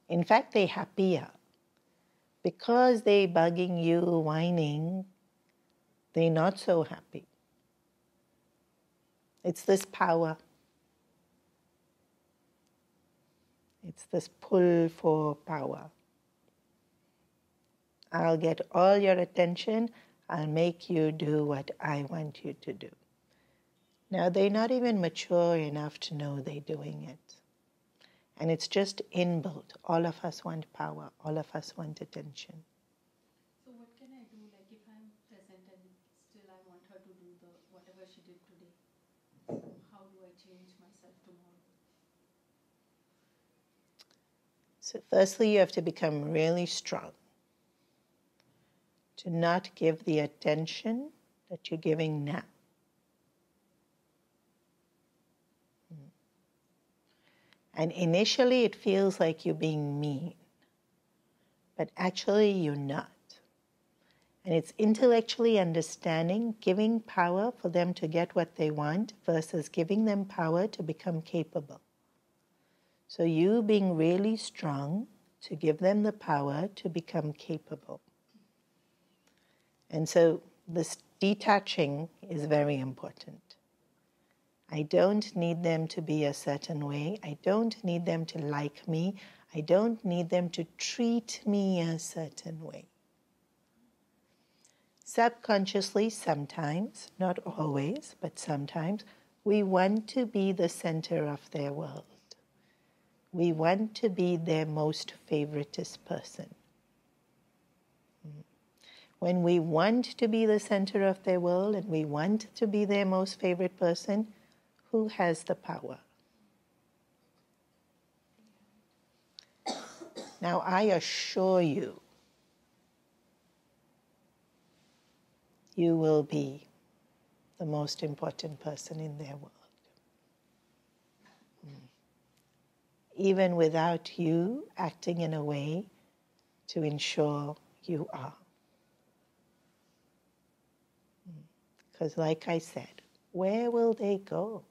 In fact, they happier. Because they bugging you, whining, they're not so happy. It's this power. It's this pull for power. I'll get all your attention. I'll make you do what I want you to do. Now, they're not even mature enough to know they're doing it. And it's just inbuilt. All of us want power. All of us want attention. So what can I do? Like if I'm present and still I want her to do whatever she did today. So how do I change myself tomorrow? So firstly, you have to become really strong. To not give the attention that you're giving now. And initially it feels like you're being mean. But actually you're not. And it's intellectually understanding, giving power for them to get what they want versus giving them power to become capable. So you being really strong to give them the power to become capable. And so this detaching is very important. I don't need them to be a certain way. I don't need them to like me. I don't need them to treat me a certain way. Subconsciously, sometimes, not always, but sometimes, we want to be the center of their world. We want to be their most favoritist person. When we want to be the center of their world and we want to be their most favorite person, who has the power? Now, I assure you, you will be the most important person in their world. Even without you acting in a way to ensure you are. Because like I said, where will they go?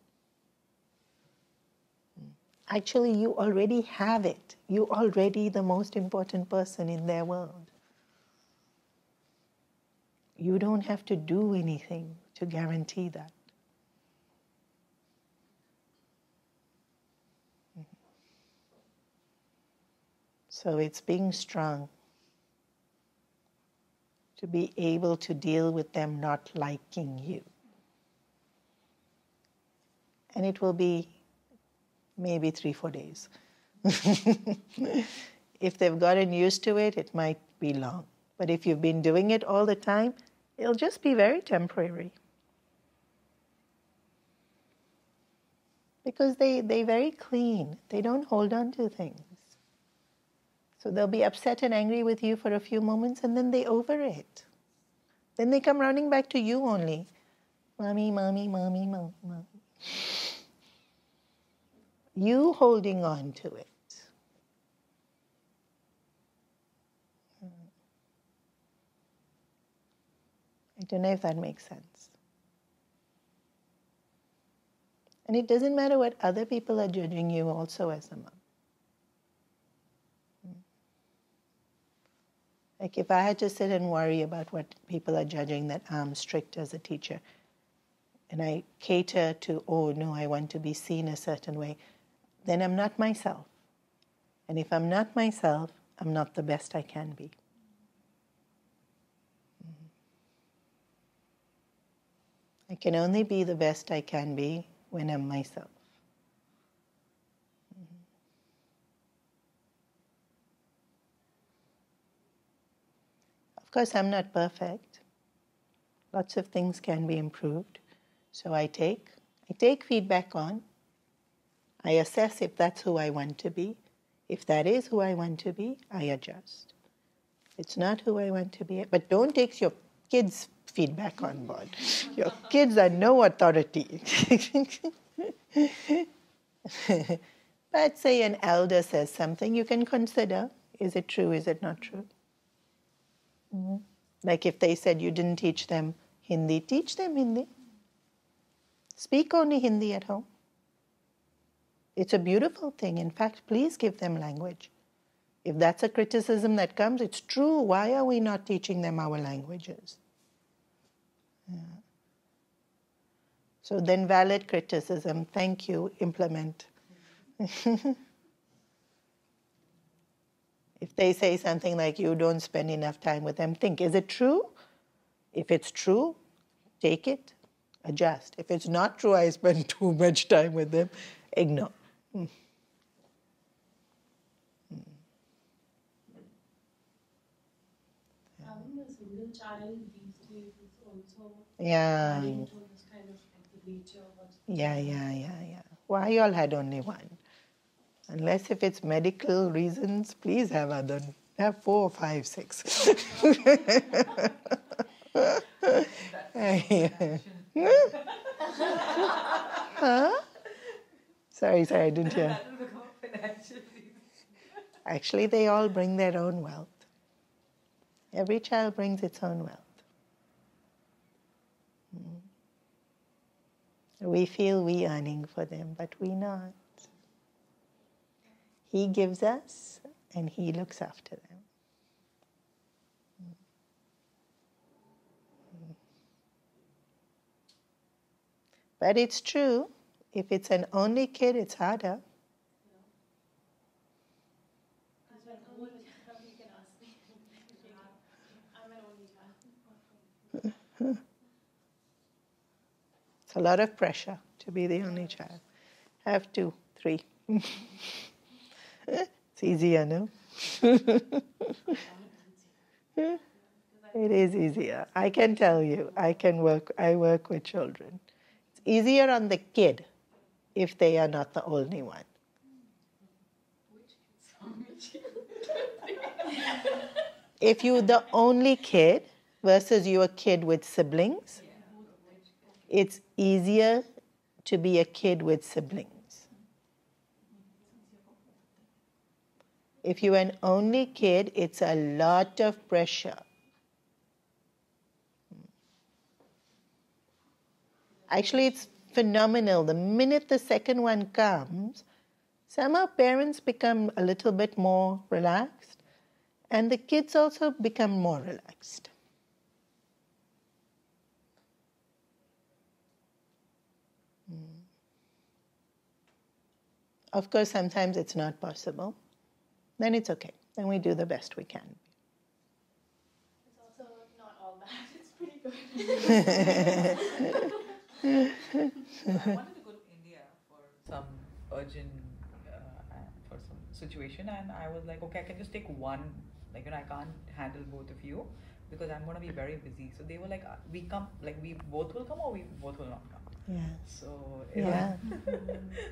Actually, you already have it. You're already the most important person in their world. You don't have to do anything to guarantee that. So it's being strong to be able to deal with them not liking you. And it will be maybe 3-4 days. If they've gotten used to it, it might be long. But if you've been doing it all the time, it'll just be very temporary. Because they're very clean. They don't hold on to things. So they'll be upset and angry with you for a few moments and then they're over it. Then they come running back to you only. Mommy, mommy, mommy, mommy, mommy. You holding on to it. I don't know if that makes sense. And it doesn't matter what other people are judging you also as a mom. Like if I had to sit and worry about what people are judging, that I'm strict as a teacher, and I cater to, oh no, I want to be seen a certain way, then I'm not myself. And if I'm not myself, I'm not the best I can be. I can only be the best I can be when I'm myself. Of course, I'm not perfect. Lots of things can be improved. So I take feedback on. I assess if that's who I want to be. If that is who I want to be, I adjust. If it's not who I want to be, but don't take your kids' feedback on board. Your kids are no authority. But say an elder says something, you can consider, is it true, is it not true? Like if they said you didn't teach them Hindi, teach them Hindi. Speak only Hindi at home. It's a beautiful thing. In fact, please give them language. If that's a criticism that comes, it's true. Why are we not teaching them our languages? Yeah. So then valid criticism, thank you, implement. If they say something like you don't spend enough time with them, think, is it true? If it's true, take it, adjust. If it's not true, I spend too much time with them, ignore. Having a single child these days is also Yeah. adding to this kind of like the nature of what's Yeah. Why you all had only one? Unless if it's medical reasons, please have 4, 5, 6. Huh? Sorry, I didn't hear. Actually, they all bring their own wealth. Every child brings its own wealth. We feel we earning for them, but we not. He gives us, and He looks after them. But it's true, if it's an only kid, it's harder. It's a lot of pressure to be the only child. Have 2, 3. It's easier, no? It is easier. I can tell you, I work with children. It's easier on the kid if they are not the only one. If you're the only kid versus you're a kid with siblings, it's easier to be a kid with siblings. If you're an only kid, it's a lot of pressure. Actually, it's phenomenal. The minute the second one comes, somehow parents become a little bit more relaxed, and the kids also become more relaxed. Of course, sometimes it's not possible. Then it's okay. Then we do the best we can. It's also not all bad. It's pretty good. I wanted to go to India for some urgent, for some situation, and I was like, okay, I can just take one. Like, I can't handle both of you because I'm going to be very busy. So they were like, we both will come or we both will not come. Yeah. So Yeah.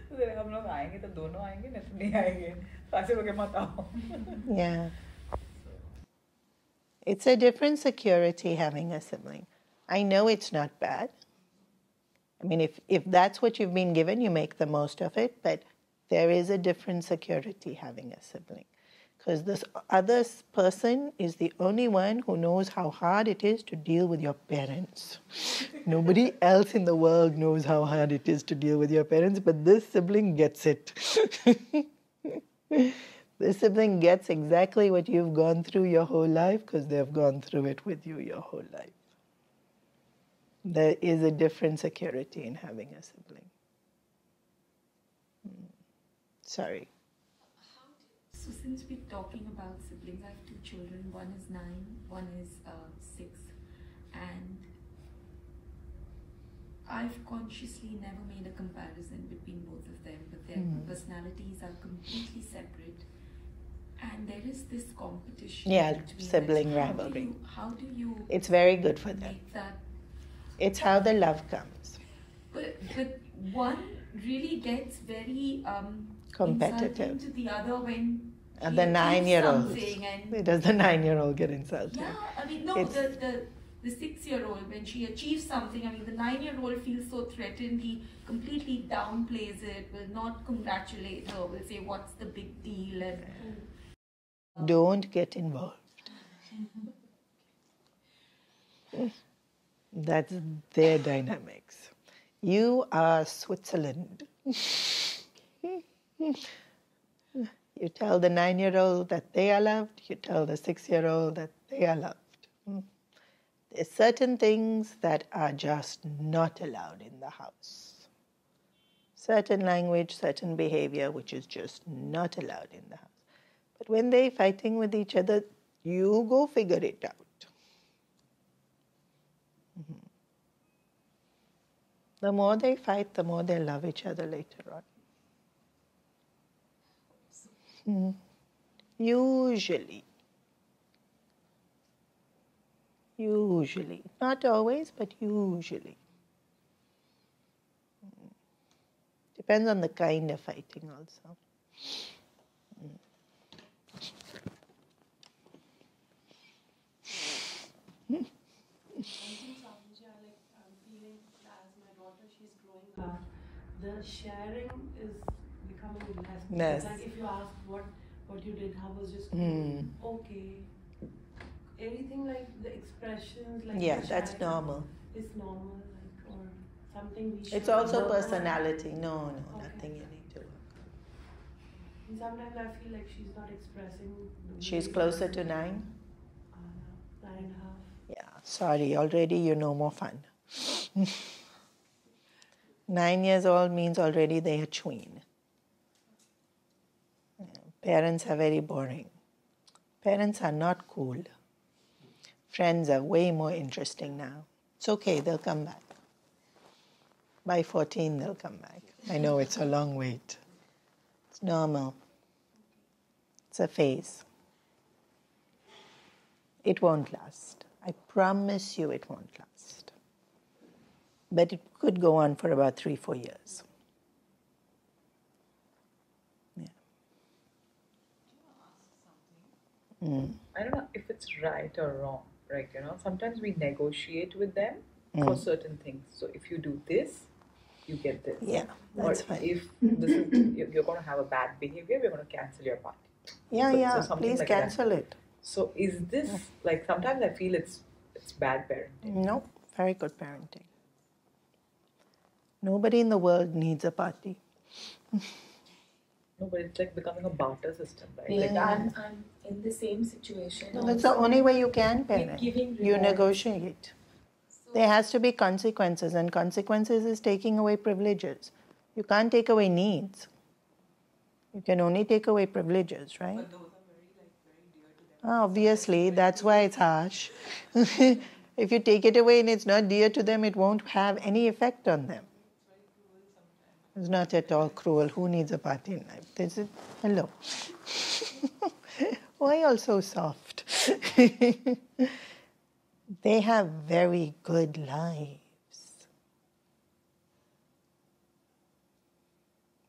so they're like, हम लोग आएंगे तो दोनों आएंगे नहीं तो नहीं आएंगे ऐसे लोग मत आओ. Yeah. It's a different security having a sibling. I know it's not bad. I mean, if that's what you've been given, you make the most of it, but there is a different security having a sibling. Because this other person is the only one who knows how hard it is to deal with your parents. Nobody else in the world knows how hard it is to deal with your parents, but this sibling gets it. The sibling gets exactly what you've gone through your whole life because they've gone through it with you your whole life. There is a different security in having a sibling. Sorry. So since we're talking about siblings, I have two children. One is 9, one is 6, and I've consciously never made a comparison between both of them, but their personalities are completely separate, and there is this competition. Yeah, between sibling them. rivalry. How do you It's very good for them. make that? It's how the love comes. But one really gets very Competitive. insulting to the other when And she the achieves 9-year-olds. something and Does the 9-year-old get insulted? yeah, I mean, no, It's- the 6-year-old, when she achieves something, I mean, the 9-year-old feels so threatened, he completely downplays it, will not congratulate her, will say, what's the big deal? And Don't get involved. That's their dynamics. You are Switzerland. You tell the 9-year-old that they are loved, you tell the 6-year-old that they are loved. There's certain things that are just not allowed in the house. Certain language, certain behavior, which is just not allowed in the house. But when they're fighting with each other, you go figure it out. The more they fight, the more they love each other later on. Usually. Usually. Not always, but usually. Depends on the kind of fighting also. I think, Swamiji, I'm feeling that as my daughter, she's growing up, the sharing is becoming less. Yes. Like if you ask what you did, how was just okay. Anything like the expressions, like Yeah, the that's sharing normal. is normal, like or something we should. It's also work on. personality. No, Okay. nothing you need to work on. And sometimes I feel like she's not expressing. The She's way- closer to 9? 9.5. Yeah, sorry, already you're no more fun. 9 years old means already they are tween. Parents are very boring. Parents are not cool. Friends are way more interesting now. It's okay, they'll come back. By 14, they'll come back. I know it's a long wait. It's normal. It's a phase. It won't last. I promise you it won't last. But it could go on for about 3-4 years. I don't know if it's right or wrong. Like, sometimes we negotiate with them for certain things. So if you do this, you get this. Yeah, that's or fine. if this is you're going to have a bad behavior, we're going to cancel your party. Yeah, something please like cancel that. it. So is this like sometimes I feel it's bad parenting. No, very good parenting. Nobody in the world needs a party. No, but it's like becoming a barter system, right? Yeah. Like I'm in the same situation. That's the only way you can With parent. giving You rewards. negotiate. There has to be consequences, and consequences is taking away privileges. You can't take away needs. You can only take away privileges, right? But those are very dear to them. Obviously, that's why it's harsh. If you take it away and it's not dear to them, it won't have any effect on them. It's not at all cruel. Who needs a party in life? This is, hello. Why all so soft? They have very good lives.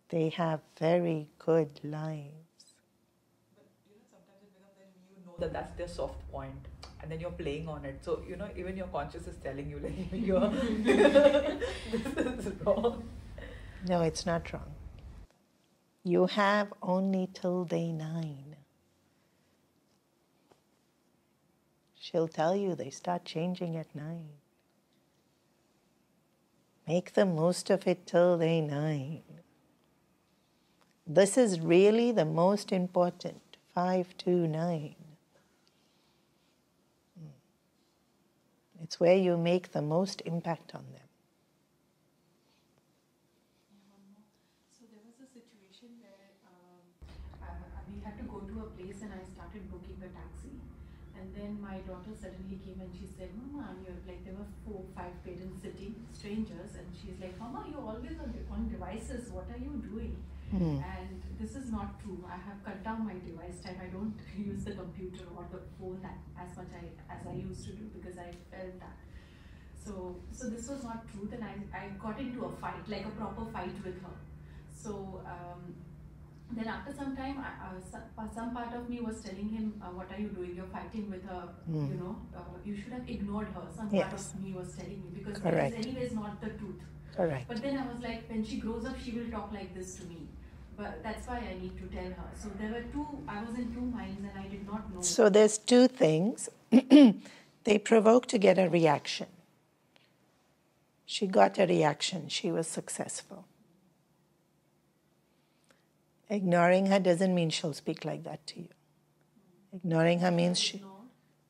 They have very good lives. But sometimes it becomes then you know that that's their soft point, and then you're playing on it. So even your conscience is telling you like you're this is wrong. No, it's not wrong. You have only till day 9. She'll tell you they start changing at 9. Make the most of it till day 9. This is really the most important. 529. It's where you make the most impact on them. So there was a situation where we had to go to a place and I started booking a taxi. And then my daughter suddenly came and she said, Mama, you're like, there were 4, 5 parents sitting, strangers, and she's like, Mama, you're always on devices. What are you doing? And this is not true. I have cut down my device time. I don't use the computer or the phone as much as I used to do because I felt that. So this was not true. Then I got into a fight, like a proper fight with her. So then after some time, some part of me was telling him, what are you doing? You're fighting with her, you should have ignored her. Some part of me was telling me because Correct. that is anyways not the truth. Correct. But then I was like, when she grows up, she will talk like this to me. But that's why I need to tell her. So there were I was in two minds and I did not know. So there's two things. They provoke to get a reaction. She got a reaction. She was successful. Ignoring her doesn't mean she'll speak like that to you. Ignoring her means she...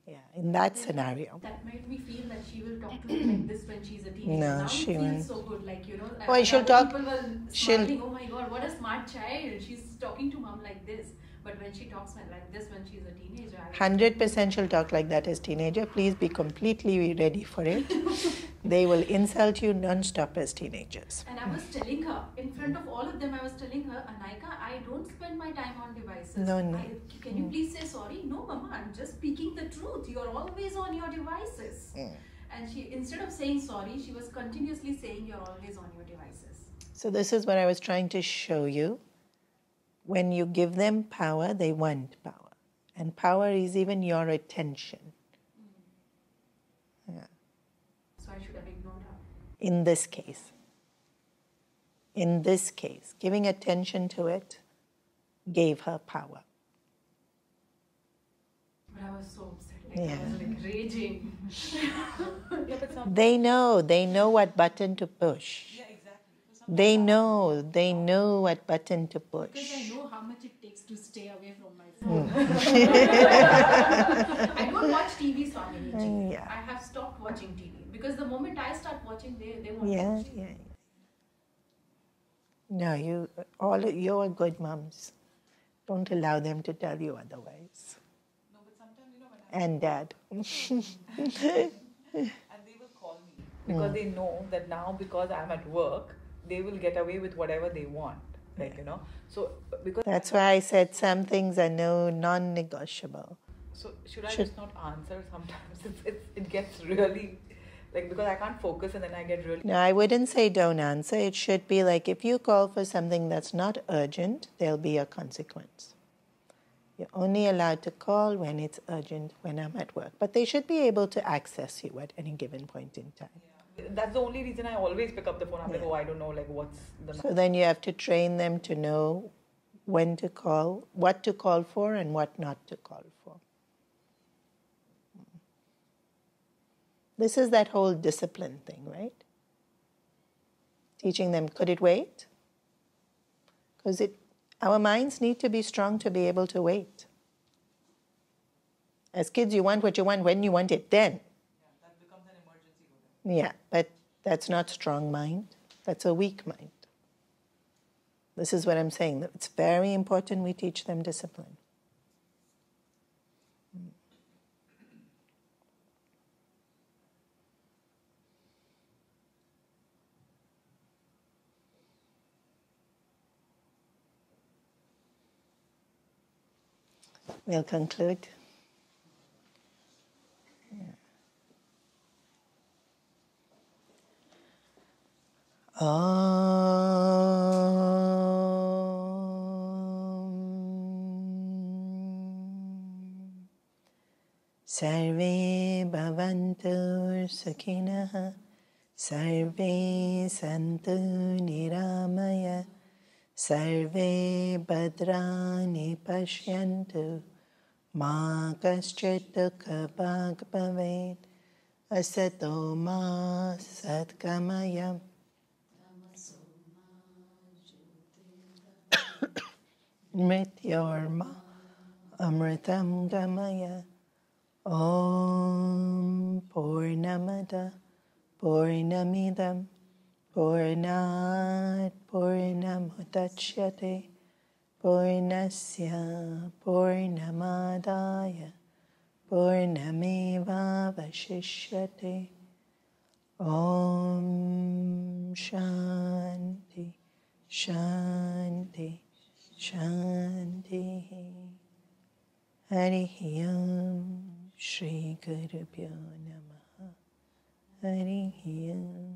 Yeah, in that scenario. That made me feel that she will talk to me like this when she's a teenager. No, now she it won't. feels so good, like, Well, she'll talk... people were smiling, oh my God, what a smart child. She's talking to mom like this. But when she talks like this when she's a teenager... 100% she'll talk like that as teenager. Please be completely ready for it. They will insult you non-stop as teenagers. And I was telling her, in front of all of them, I was telling her, Anaika, I don't spend my time on devices. No. Can you please say sorry? No, Mama, I'm just speaking the truth. You're always on your devices. And she, instead of saying sorry, she was continuously saying you're always on your devices. So this is what I was trying to show you. When you give them power, they want power. And power is even your attention. Yeah. So I should have ignored her. In this case, giving attention to it gave her power. But I was so upset. I was like raging. They know what button to push. Yeah, exactly. They know what button to push. Because I know how much it takes to stay away from my phone. I don't watch TV, Swamini. Yeah. I have stopped watching TV. Because the moment I start watching, they won't watch. Yeah. No, you're good moms. Don't allow them to tell you otherwise. No, but sometimes, when And dad. and they will call me because they know that now because I'm at work, they will get away with whatever they want. So because That's why I said some things are non-negotiable. So should I just not answer sometimes? It gets really, because I can't focus and then I get really... No, I wouldn't say don't answer. It should be like if you call for something that's not urgent, there'll be a consequence. You're only allowed to call when it's urgent, when I'm at work. But they should be able to access you at any given point in time. Yeah. That's the only reason I always pick up the phone. I'm like, I don't know, what's the... So then you have to train them to know when to call, what to call for and what not to call for. This is that whole discipline thing, right? Teaching them, could it wait? Because our minds need to be strong to be able to wait. As kids, you want what you want when you want it then. Yeah, that becomes an emergency for them. Yeah, but that's not strong mind. That's a weak mind. This is what I'm saying. It's very important we teach them discipline. We'll conclude. Sarve bhavantu sukhinah, sarve santu niramaya, sarve bhadrani pashyantu, ma kaschit dukha bhag bhavet, asato ma satgamaya. Mrityorma Amritam Gamaya. Om Purnamada Purnamidam Purnat Purnamudachyate Purnasya Purnamadaya Purnameva Vashishyate. Om Shanti Shanti Shanti. Harihi Om Shri Gurubhyo Namaha. Harihi Om.